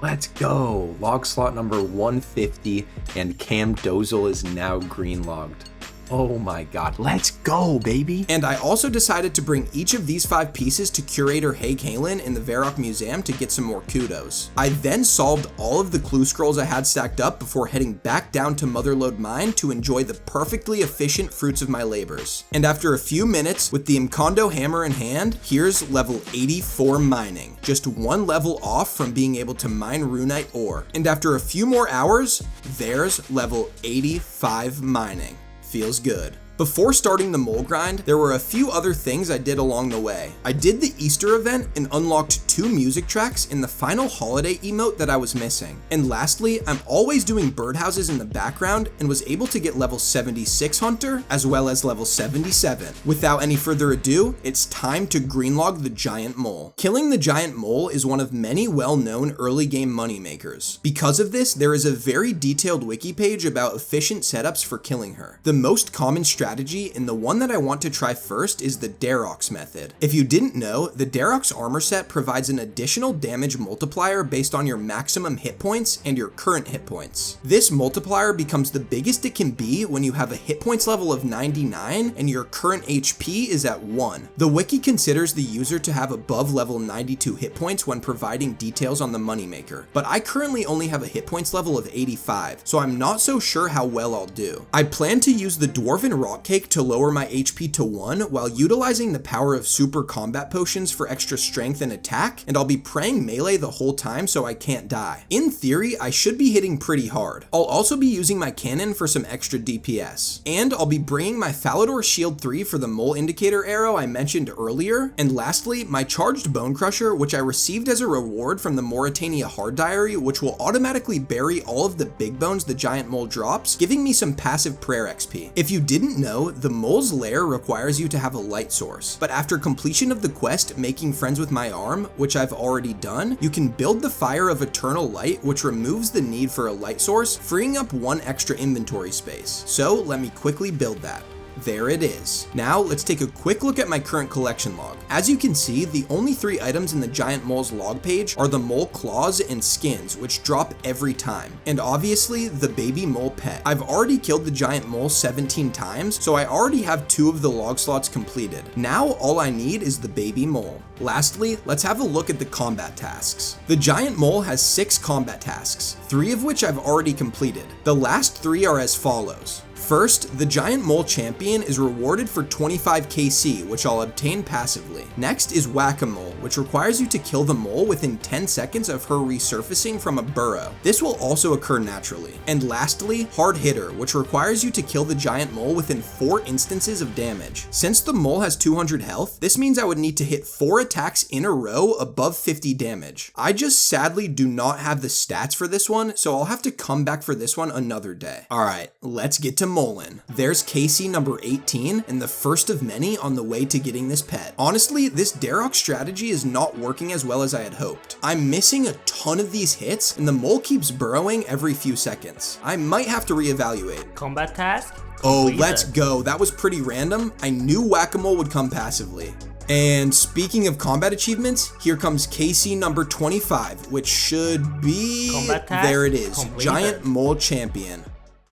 Let's go. Log slot number 150 and Camdozaal is now green logged. Oh my God, let's go, baby. And I also decided to bring each of these 5 pieces to Curator Haig Halen in the Varrock Museum to get some more kudos. I then solved all of the clue scrolls I had stacked up before heading back down to Motherload Mine to enjoy the perfectly efficient fruits of my labors. And after a few minutes, with the Incando hammer in hand, here's level 84 mining. Just 1 level off from being able to mine runite ore. And after a few more hours, there's level 85 mining. Feels good. Before starting the mole grind, there were a few other things I did along the way. I did the Easter event and unlocked 2 music tracks in the final holiday emote that I was missing. And lastly, I'm always doing birdhouses in the background and was able to get level 76 hunter as well as level 77. Without any further ado, it's time to greenlog the giant mole. Killing the giant mole is one of many well-known early game moneymakers. Because of this, there is a very detailed wiki page about efficient setups for killing her. The most common strategy and the one that I want to try first is the Darox method. If you didn't know, the Darox armor set provides an additional damage multiplier based on your maximum hit points and your current hit points. This multiplier becomes the biggest it can be when you have a hit points level of 99 and your current HP is at 1. The wiki considers the user to have above level 92 hit points when providing details on the moneymaker, but I currently only have a hit points level of 85, so I'm not so sure how well I'll do. I plan to use the Dwarven Rock Cake to lower my HP to 1 while utilizing the power of super combat potions for extra strength and attack, and I'll be praying melee the whole time so I can't die. In theory, I should be hitting pretty hard. I'll also be using my cannon for some extra DPS, and I'll be bringing my Falador Shield 3 for the mole indicator arrow I mentioned earlier, and lastly, my charged Bone Crusher, which I received as a reward from the Mauritania Hard Diary, which will automatically bury all of the big bones the giant mole drops, giving me some passive prayer XP. If you didn't know, the mole's lair requires you to have a light source, but after completion of the quest Making Friends with My Arm, which I've already done, you can build the Fire of Eternal Light, which removes the need for a light source, freeing up 1 extra inventory space. So let me quickly build that. There it is. Now let's take a quick look at my current collection log. As you can see, the only 3 items in the giant mole's log page are the mole claws and skins, which drop every time, and obviously the baby mole pet. I've already killed the giant mole 17 times, so I already have 2 of the log slots completed. Now all I need is the baby mole. Lastly, let's have a look at the combat tasks. The giant mole has 6 combat tasks, 3 of which I've already completed. The last 3 are as follows. First, the giant mole champion is rewarded for 25 KC, which I'll obtain passively. Next is Whack-A-Mole, which requires you to kill the mole within 10 seconds of her resurfacing from a burrow. This will also occur naturally. And lastly, Hard Hitter, which requires you to kill the giant mole within 4 instances of damage. Since the mole has 200 health, this means I would need to hit 4 attacks in a row above 50 damage. I just sadly do not have the stats for this one, so I'll have to come back for this one another day. Alright, let's get to Molin. There's KC number 18 and the first of many on the way to getting this pet. Honestly, this Darox strategy is not working as well as I had hoped. I'm missing a ton of these hits and the mole keeps burrowing every few seconds. I might have to reevaluate. Combat task? Oh, Completed. let's go. That was pretty random. I knew Whack-A-Mole would come passively. And speaking of combat achievements, here comes KC number 25, which should be... Combat task there it is. completed. Giant Mole Champion.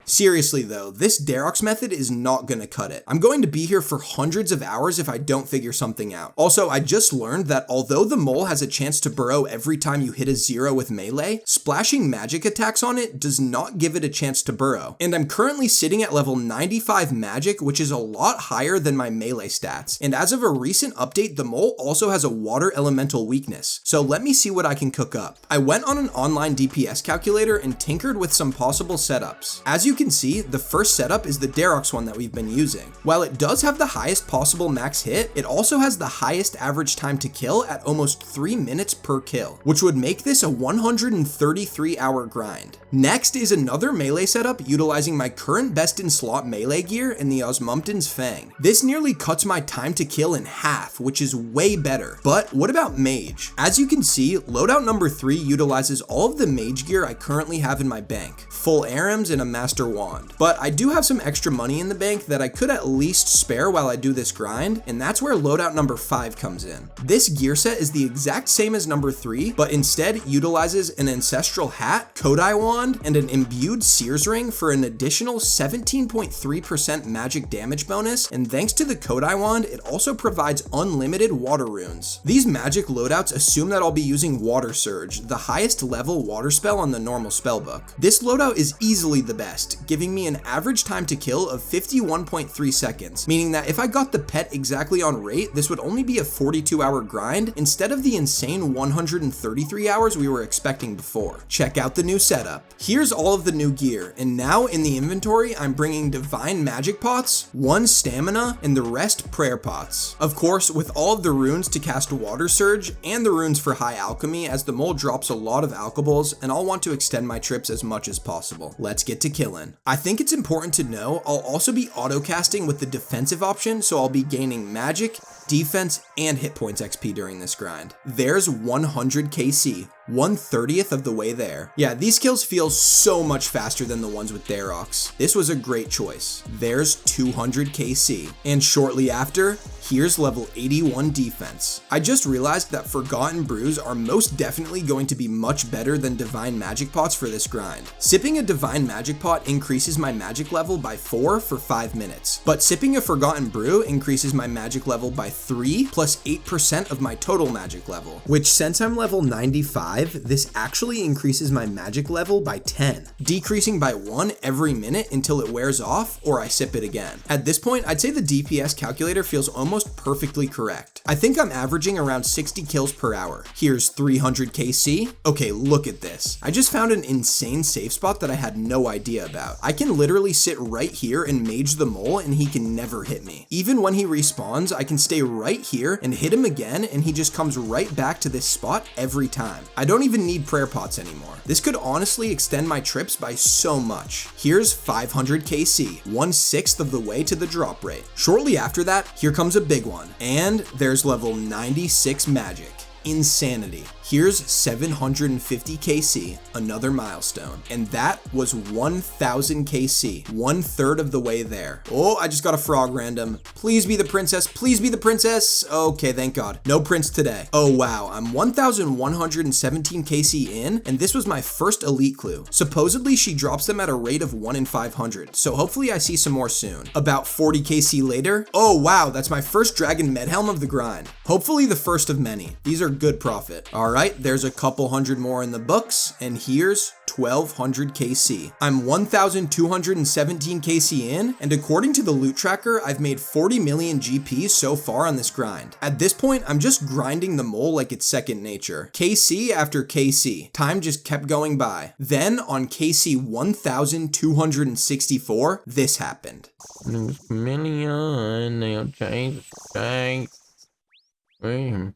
Seriously though, this Darox method is not gonna cut it. I'm going to be here for hundreds of hours if I don't figure something out. Also, I just learned that although the mole has a chance to burrow every time you hit a 0 with melee, splashing magic attacks on it does not give it a chance to burrow. And I'm currently sitting at level 95 magic, which is a lot higher than my melee stats. And as of a recent update, the mole also has a water elemental weakness. So let me see what I can cook up. I went on an online DPS calculator and tinkered with some possible setups. As you can see, the first setup is the Darox one that we've been using. While it does have the highest possible max hit, it also has the highest average time to kill at almost 3 minutes per kill, which would make this a 133-hour grind. Next is another melee setup utilizing my current best in slot melee gear in the Osmumten's Fang. This nearly cuts my time to kill in half, which is way better. But what about mage? As you can see, loadout number 3 utilizes all of the mage gear I currently have in my bank, full ARMs and a master wand. But I do have some extra money in the bank that I could at least spare while I do this grind, and that's where loadout number 5 comes in. This gear set is the exact same as number 3, but instead utilizes an ancestral hat, Kodai wand, and an imbued Seers ring for an additional 17.3% magic damage bonus, and thanks to the Kodai wand, it also provides unlimited water runes. These magic loadouts assume that I'll be using Water Surge, the highest level water spell on the normal spellbook. This loadout is easily the best, fast, giving me an average time to kill of 51.3 seconds, meaning that if I got the pet exactly on rate, this would only be a 42-hour grind instead of the insane 133 hours we were expecting before. Check out the new setup. Here's all of the new gear, and now in the inventory, I'm bringing divine magic pots, 1 stamina, and the rest prayer pots. Of course, with all of the runes to cast water surge and the runes for high alchemy, as the mole drops a lot of alchables, and I'll want to extend my trips as much as possible. Let's get to killing. I think it's important to know I'll also be auto casting with the defensive option, so I'll be gaining magic, defense, and hit points XP during this grind. There's 100 KC, 1/30th of the way there. Yeah, these kills feel so much faster than the ones with Darox. This was a great choice. There's 200 KC. And shortly after, here's level 81 defense. I just realized that Forgotten Brews are most definitely going to be much better than Divine Magic Pots for this grind. Sipping a Divine Magic Pot increases my magic level by 4 for 5 minutes, but sipping a Forgotten Brew increases my magic level by 3 plus 8% of my total magic level, which since I'm level 95, this actually increases my magic level by 10, decreasing by 1 every minute until it wears off or I sip it again. At this point, I'd say the DPS calculator feels almost perfectly correct. I think I'm averaging around 60 kills per hour. Here's 300 KC. Okay, look at this. I just found an insane safe spot that I had no idea about. I can literally sit right here and mage the mole and he can never hit me. Even when he respawns, I can stay right here and hit him again and he just comes right back to this spot every time. I don't even need prayer pots anymore. This could honestly extend my trips by so much. Here's 500 KC, 1/6 of the way to the drop rate. Shortly after that, here comes a big one, and there's level 96 magic. Insanity. Here's 750 KC, another milestone. And that was 1000 KC, 1/3 of the way there. Oh, I just got a frog random. Please be the princess, please be the princess. Okay, thank God. No prince today. Oh wow, I'm 1117 KC in, and this was my first elite clue. Supposedly she drops them at a rate of 1 in 500, so hopefully I see some more soon. About 40 KC later, oh wow, that's my first dragon medhelm of the grind. Hopefully the first of many. These are good profit. All right, there's a couple hundred more in the books, and here's 1200 KC. I'm 1217 KC in, and according to the loot tracker, I've made 40 million GP so far on this grind. At this point, I'm just grinding the mole like it's second nature. KC after KC. Time just kept going by. Then on KC 1264, this happened.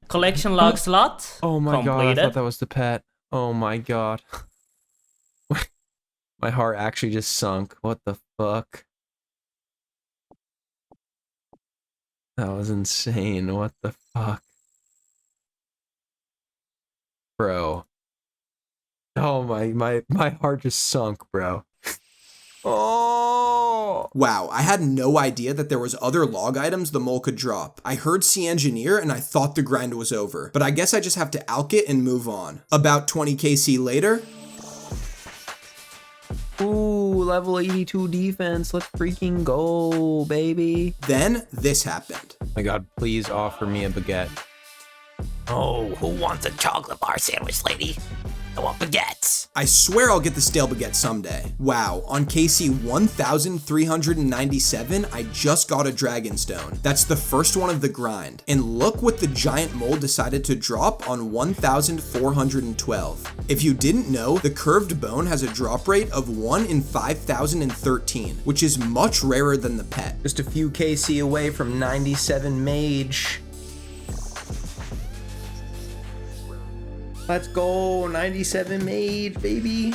Collection log slot. Oh my god, I completed. thought that was the pet. Oh my god. My heart actually just sunk. What the fuck? That was insane. What the fuck? Bro. Oh my heart just sunk, bro. Oh! Wow, I had no idea that there was other log items the mole could drop. I heard Sea Engineer and I thought the grind was over, but I guess I just have to alch it and move on. About 20 KC later, Ooh, level 82 defense. Let's freaking go, baby. then this happened. My god, please offer me a baguette. Oh, who wants a chocolate bar sandwich, lady? I want baguettes. I swear I'll get the stale baguette someday. Wow, on KC 1397, I just got a Dragonstone. That's the first one of the grind. And look what the giant mole decided to drop on 1412. If you didn't know, the curved bone has a drop rate of 1 in 5013, which is much rarer than the pet. Just a few KC away from 97 mage. Let's go, 97 mage, baby.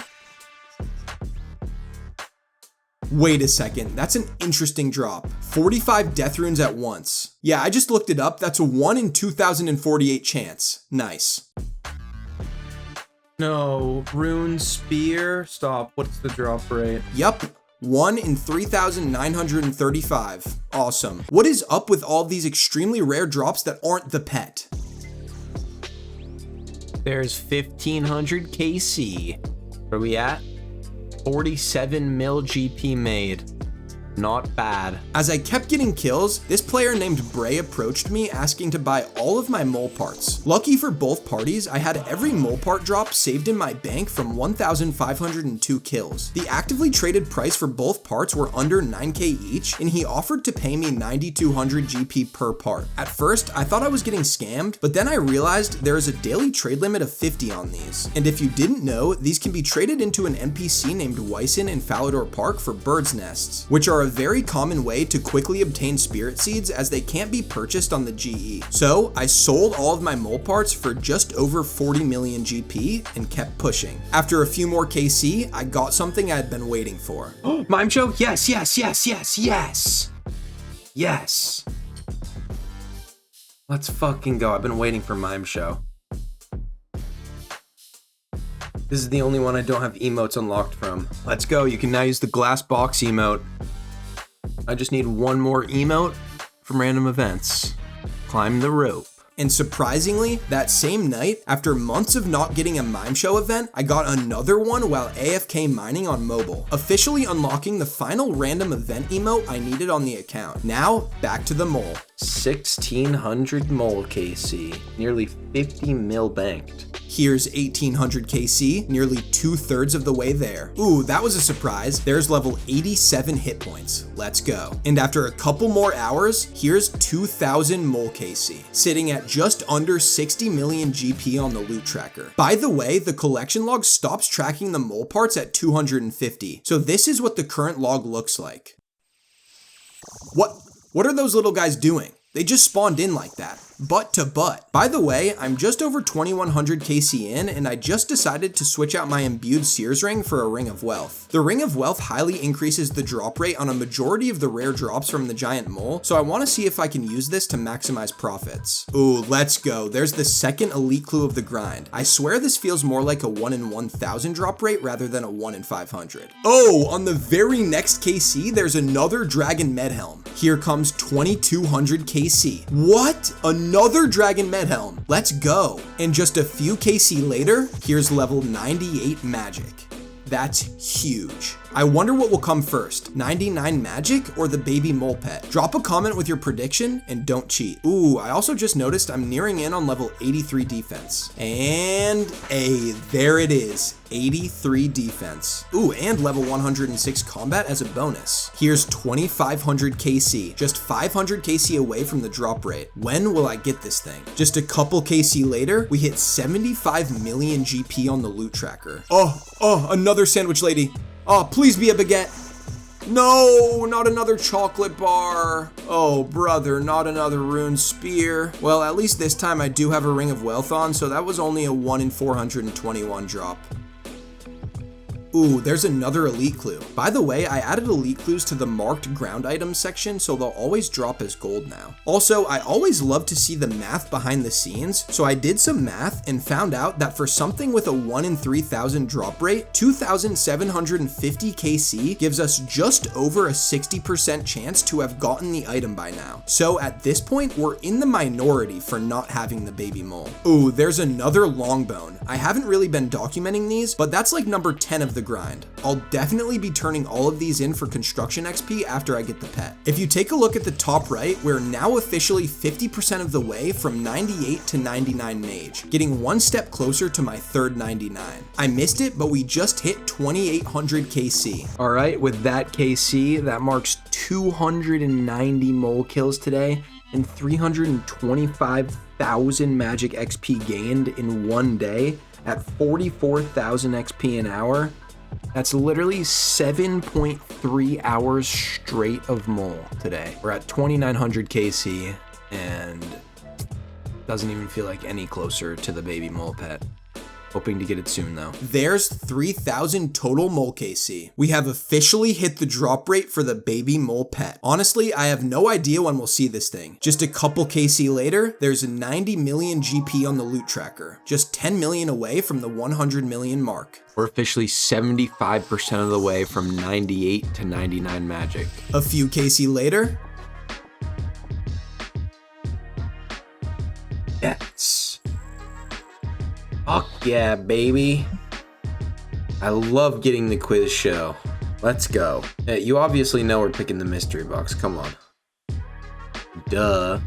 Wait a second, that's an interesting drop. 45 death runes at once. Yeah, I just looked it up, that's a 1 in 2048 chance. Nice. No, rune spear. Stop, what's the drop rate? Yup. 1 in 3,935. Awesome. What is up with all these extremely rare drops that aren't the pet? There's 1500 KC. Where are we at? 47 mil GP made. Not bad. As I kept getting kills, this player named Bray approached me asking to buy all of my mole parts. Lucky for both parties, I had every mole part drop saved in my bank from 1,502 kills. The actively traded price for both parts were under 9k each, and he offered to pay me 9,200 GP per part. At first, I thought I was getting scammed, but then I realized there is a daily trade limit of 50 on these. And if you didn't know, these can be traded into an NPC named Wyson in Falador Park for bird's nests, which are a very common way to quickly obtain spirit seeds as they can't be purchased on the GE. So I sold all of my mole parts for just over 40 million GP and kept pushing. After a few more KC, I got something I had been waiting for. Mime show? Yes, yes, yes, yes, yes. Yes. Let's fucking go. I've been waiting for Mime show. This is the only one I don't have emotes unlocked from. Let's go. You can now use the glass box emote. I just need one more emote from random events. Climb the rope. And surprisingly, that same night, after months of not getting a Mime Show event, I got another one while AFK mining on mobile, officially unlocking the final random event emote I needed on the account. Now, back to the mole. 1,600 mole KC, nearly 50 mil banked. Here's 1,800 KC, nearly 2/3 of the way there. Ooh, that was a surprise. There's level 87 hit points. Let's go. And after a couple more hours, here's 2,000 mole KC, sitting at just under 60 million GP on the loot tracker. By the way, the collection log stops tracking the mole parts at 250. So this is what the current log looks like. What are those little guys doing? They just spawned in like that. Butt to butt. By the way, I'm just over 2,100 KC in, and I just decided to switch out my imbued Sears ring for a Ring of Wealth. The Ring of Wealth highly increases the drop rate on a majority of the rare drops from the giant mole, so I want to see if I can use this to maximize profits. Ooh, let's go. There's the second elite clue of the grind. I swear this feels more like a 1 in 1,000 drop rate rather than a 1 in 500. Oh, on the very next KC, there's another Dragon Med Helm. Here comes 2,200 KC. What? Another Dragon Med Helm. Let's go. And just a few KC later, here's level 98 magic. That's huge. I wonder what will come first, 99 magic or the baby mole pet? Drop a comment with your prediction and don't cheat. Ooh, I also just noticed I'm nearing in on level 83 defense. And there it is, 83 defense. Ooh, and level 106 combat as a bonus. Here's 2,500 KC, just 500 KC away from the drop rate. When will I get this thing? Just a couple KC later, we hit 75 million GP on the loot tracker. Oh, another sandwich lady. Oh, please be a baguette. No, not another chocolate bar. Oh, brother, not another rune spear. Well, at least this time I do have a Ring of Wealth on, so that was only a 1 in 421 drop. Ooh, there's another elite clue. By the way, I added elite clues to the marked ground items section, so they'll always drop as gold now. Also, I always love to see the math behind the scenes, so I did some math and found out that for something with a 1 in 3,000 drop rate, 2,750 KC gives us just over a 60% chance to have gotten the item by now. So at this point, we're in the minority for not having the baby mole. Ooh, there's another longbone. I haven't really been documenting these, but that's like number 10 of the grind. I'll definitely be turning all of these in for construction XP after I get the pet. If you take a look at the top right, we're now officially 50% of the way from 98 to 99 mage, getting one step closer to my third 99. I missed it, but we just hit 2,800 KC. All right, with that KC, that marks 290 mole kills today and 325,000 magic XP gained in one day at 44,000 XP an hour. That's literally 7.3 hours straight of mole today. We're at 2,900 KC and doesn't even feel like any closer to the baby mole pet. Hoping to get it soon though. There's 3,000 total mole KC. We have officially hit the drop rate for the baby mole pet. Honestly, I have no idea when we'll see this thing. Just a couple KC later, there's 90 million GP on the loot tracker. Just 10 million away from the 100 million mark. We're officially 75% of the way from 98 to 99 magic. A few KC later. Yes. Fuck yeah, baby. I love getting the quiz show. Let's go. Hey, you obviously know we're picking the mystery box. Come on. Duh.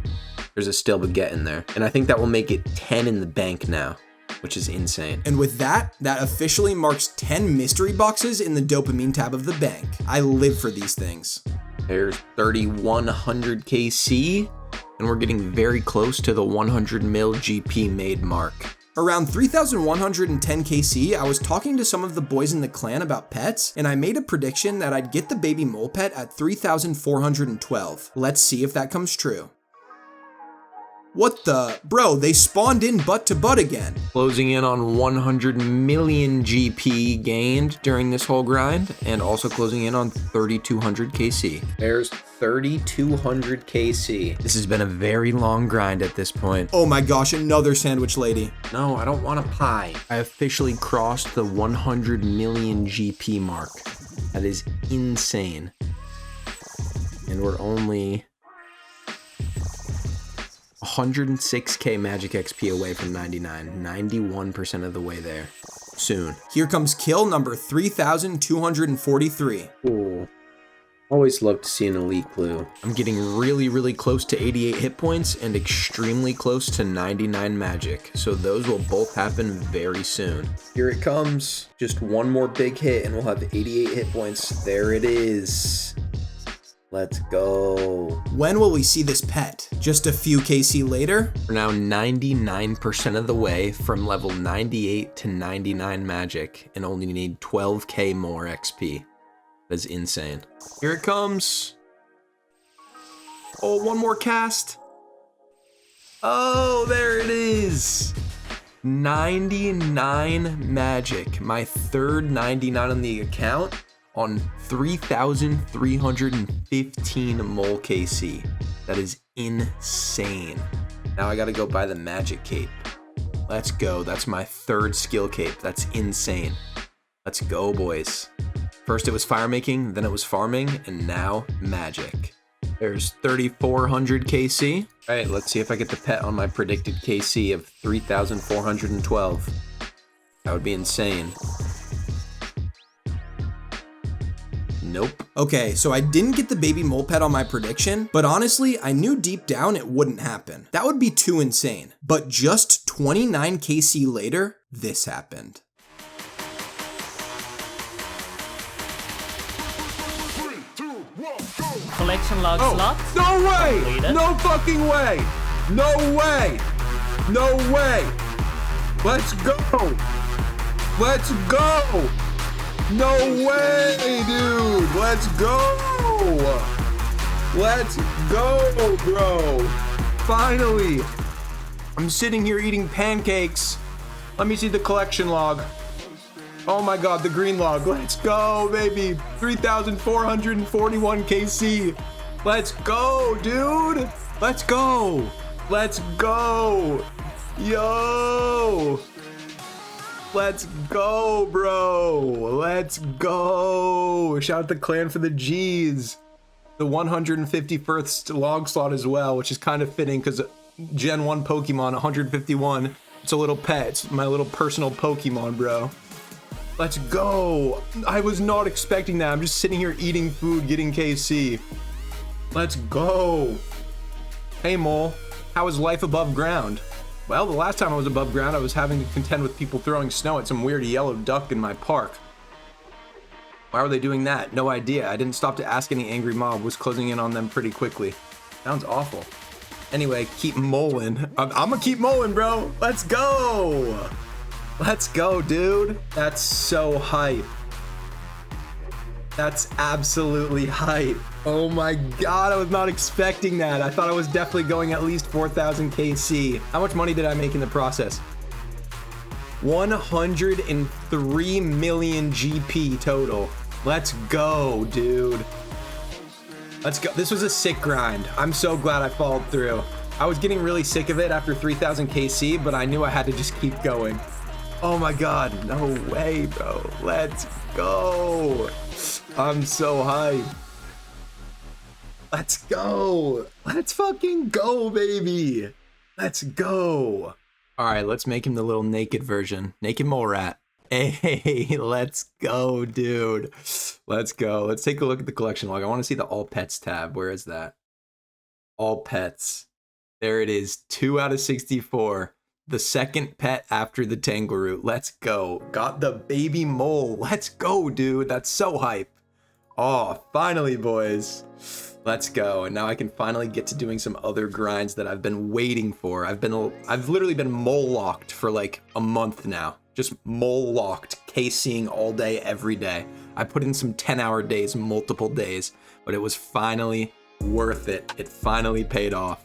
There's a stale baguette in there. And I think that will make it 10 in the bank now, which is insane. And with that officially marks 10 mystery boxes in the dopamine tab of the bank. I live for these things. There's 3,100 KC, and we're getting very close to the 100 mil GP made mark. Around 3,110 KC, I was talking to some of the boys in the clan about pets, and I made a prediction that I'd get the baby mole pet at 3,412. Let's see if that comes true. What the? Bro, they spawned in butt to butt again. Closing in on 100 million GP gained during this whole grind, and also closing in on 3,200 KC. There's 3,200 KC. This has been a very long grind at this point. Oh my gosh, another sandwich lady. No, I don't want a pie. I officially crossed the 100 million GP mark. That is insane. And we're only 106k magic XP away from 99, 91% of the way there. Soon. Here comes kill number 3,243. Cool. Always love to see an elite clue. I'm getting really close to 88 hit points and extremely close to 99 magic, so those will both happen very soon. Here it comes. Just one more big hit and we'll have 88 hit points. There it is. Let's go. When will we see this pet? Just a few KC later? We're now 99% of the way from level 98 to 99 magic and only need 12k more XP. That's insane. Here it comes. Oh, one more cast. Oh, there it is. 99 magic. My third 99 on the account on 3,315 mole KC. That is insane. Now I gotta go buy the magic cape. Let's go. That's my third skill cape. That's insane. Let's go, boys. First it was fire making, then it was farming, and now magic. There's 3,400 KC. All right, let's see if I get the pet on my predicted KC of 3,412. That would be insane. Nope. Okay, so I didn't get the baby mole pet on my prediction, but honestly, I knew deep down it wouldn't happen. That would be too insane. But just 29 KC later, this happened. Collection log slot. No way! Completed. No fucking way! No way! No way! Let's go! Let's go! No way, dude! Let's go! Let's go, bro! Finally! I'm sitting here eating pancakes. Let me see the collection log. Oh my god, the green log. Let's go, baby. 3,441 KC. Let's go, dude. Let's go. Let's go. Yo. Let's go, bro. Let's go. Shout out the clan for the G's. The 151st log slot as well, which is kind of fitting because Gen 1 Pokemon, 151. It's a little pet. It's my little personal Pokemon, bro. Let's go. I was not expecting that. I'm just sitting here eating food, getting KC. Let's go. Hey, Mole. How is life above ground? Well, the last time I was above ground, I was having to contend with people throwing snow at some weird yellow duck in my park. Why were they doing that? No idea. I didn't stop to ask any angry mob. Was closing in on them pretty quickly. Sounds awful. Anyway, keep moling. I'm gonna keep moling, bro. Let's go. Let's go, dude. That's so hype. That's absolutely hype. Oh my god, I was not expecting that. I thought I was definitely going at least 4,000 KC. How much money did I make in the process? 103 million GP total. Let's go, dude. Let's go. This was a sick grind. I'm so glad I followed through. I was getting really sick of it after 3,000 KC, but I knew I had to just keep going. Oh my god, no way, bro. Let's go. I'm so hyped. Let's go. Let's fucking go, baby. Let's go. All right, let's make him the little naked version. Naked mole rat. Hey, let's go, dude. Let's go. Let's take a look at the collection log. I want to see the all pets tab. Where is that? All pets. There it is. 2 out of 64. The second pet after the Tangleroot. Let's go. Got the baby mole. Let's go, dude. That's so hype. Oh, finally, boys. Let's go. And now I can finally get to doing some other grinds that I've been waiting for. I've literally been mole locked for like a month now. Just mole locked, KCing all day, every day. I put in some 10-hour days, multiple days, but it was finally worth it. It finally paid off.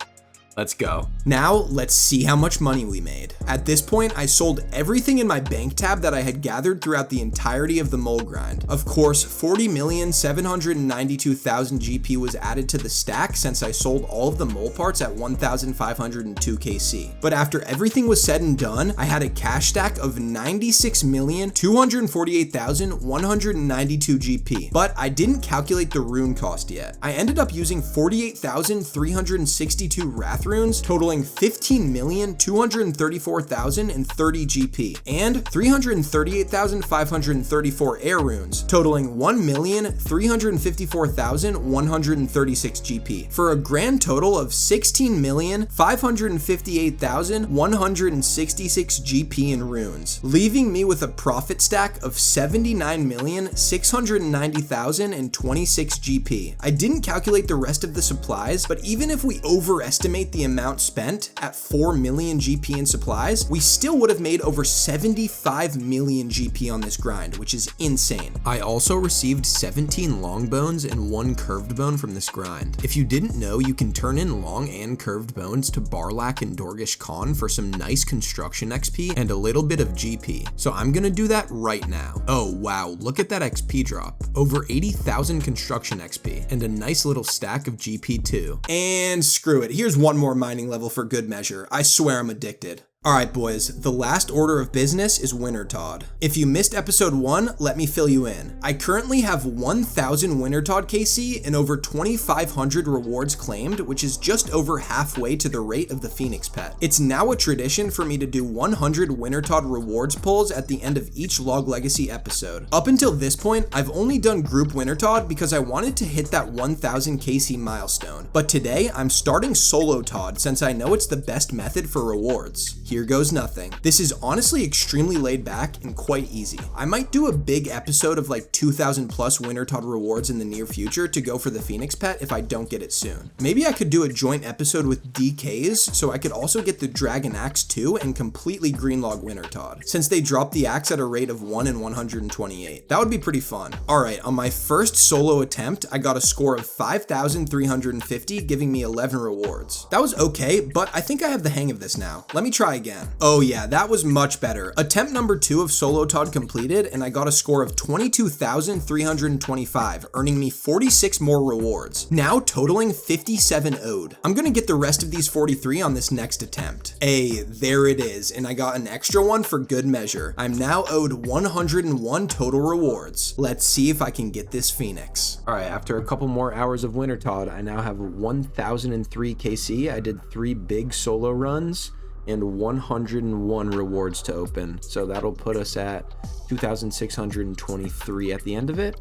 Let's go. Now, let's see how much money we made. At this point, I sold everything in my bank tab that I had gathered throughout the entirety of the mole grind. Of course, 40,792,000 GP was added to the stack since I sold all of the mole parts at 1,502 KC. But after everything was said and done, I had a cash stack of 96,248,192 GP. But I didn't calculate the rune cost yet. I ended up using 48,362 Wrath runes, totaling 15,234,030 GP, and 338,534 air runes, totaling 1,354,136 GP, for a grand total of 16,558,166 GP in runes, leaving me with a profit stack of 79,690,026 GP. I didn't calculate the rest of the supplies, but even if we overestimate the amount spent at 4 million GP in supplies, we still would have made over 75 million GP on this grind, which is insane. I also received 17 long bones and 1 curved bone from this grind. If you didn't know, you can turn in long and curved bones to Barlack and Dorgish Khan for some nice construction XP and a little bit of GP. So I'm gonna do that right now. Oh wow, look at that XP drop. Over 80,000 construction XP and a nice little stack of GP too. And screw it, here's one more mining level for good measure. I swear I'm addicted. Alright boys, the last order of business is Wintertodt. If you missed episode 1, let me fill you in. I currently have 1,000 Wintertodt KC and over 2,500 rewards claimed, which is just over halfway to the rate of the Phoenix pet. It's now a tradition for me to do 100 Wintertodt rewards pulls at the end of each Log Legacy episode. Up until this point, I've only done group Wintertodt because I wanted to hit that 1,000 KC milestone. But today, I'm starting solo Todd since I know it's the best method for rewards. Here goes nothing. This is honestly extremely laid back and quite easy. I might do a big episode of like 2,000 plus Wintertodt rewards in the near future to go for the Phoenix pet if I don't get it soon. Maybe I could do a joint episode with DKs so I could also get the Dragon Axe too and completely greenlog Wintertodt, since they drop the axe at a rate of 1 in 128. That would be pretty fun. Alright, on my first solo attempt, I got a score of 5,350, giving me 11 rewards. That was okay, but I think I have the hang of this now. Let me try again. Oh yeah, that was much better. Attempt number 2 of solo Todd completed and I got a score of 22,325, earning me 46 more rewards, now totaling 57 owed. I'm gonna get the rest of these 43 on this next attempt. Hey, there it is, and I got an extra one for good measure. I'm now owed 101 total rewards. Let's see if I can get this Phoenix. Alright, after a couple more hours of Wintertodt, I now have 1,003 KC. I did 3 big solo runs and 101 rewards to open. So that'll put us at 2,623 at the end of it.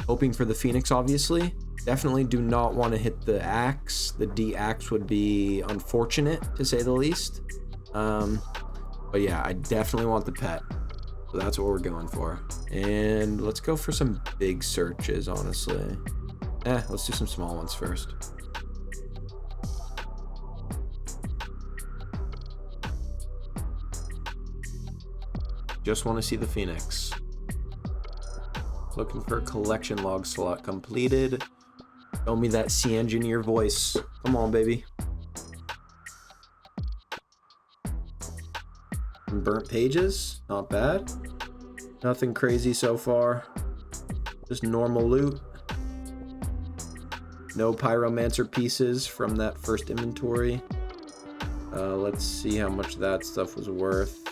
Hoping for the Phoenix, obviously. Definitely do not want to hit the axe. The D axe would be unfortunate, to say the least. But yeah, I definitely want the pet. So that's what we're going for. And let's go for some big searches, honestly. Let's do some small ones first. Just want to see the Phoenix. Looking for a collection log slot completed. Show me that sea engineer voice. Come on, baby. And burnt pages, not bad. Nothing crazy so far. Just normal loot. No pyromancer pieces from that first inventory. Let's see how much that stuff was worth.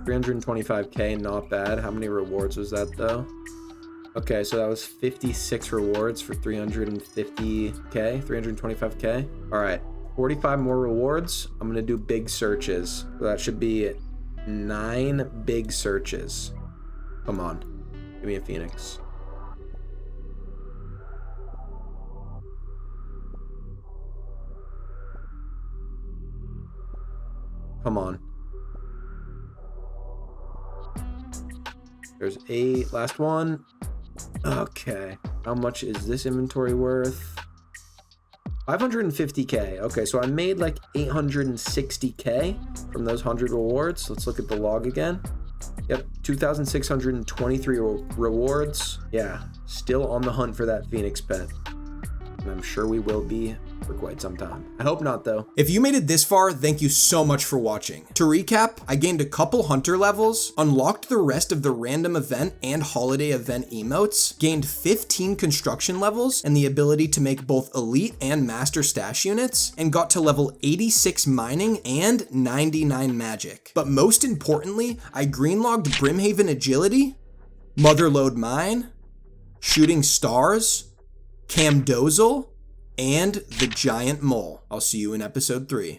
325k, not bad. How many rewards was that though? Okay, so that was 56 rewards for 350k, 325k. All right, 45 more rewards. I'm gonna do big searches. So that should be 9 big searches. Come on. Give me a phoenix. Come on. There's 8. Last one. Okay. How much is this inventory worth? 550k. Okay, so I made like 860k from those 100 rewards. Let's look at the log again. Yep, 2,623 rewards. Yeah, still on the hunt for that Phoenix pet. And I'm sure we will be for quite some time. I hope not, though. If you made it this far, thank you so much for watching. To recap, I gained a couple hunter levels, unlocked the rest of the random event and holiday event emotes, gained 15 construction levels and the ability to make both elite and master stash units, and got to level 86 mining and 99 magic. But most importantly, I greenlogged Brimhaven agility, Motherload mine, shooting stars, Camdozaal, and the giant mole. I'll see you in episode 3.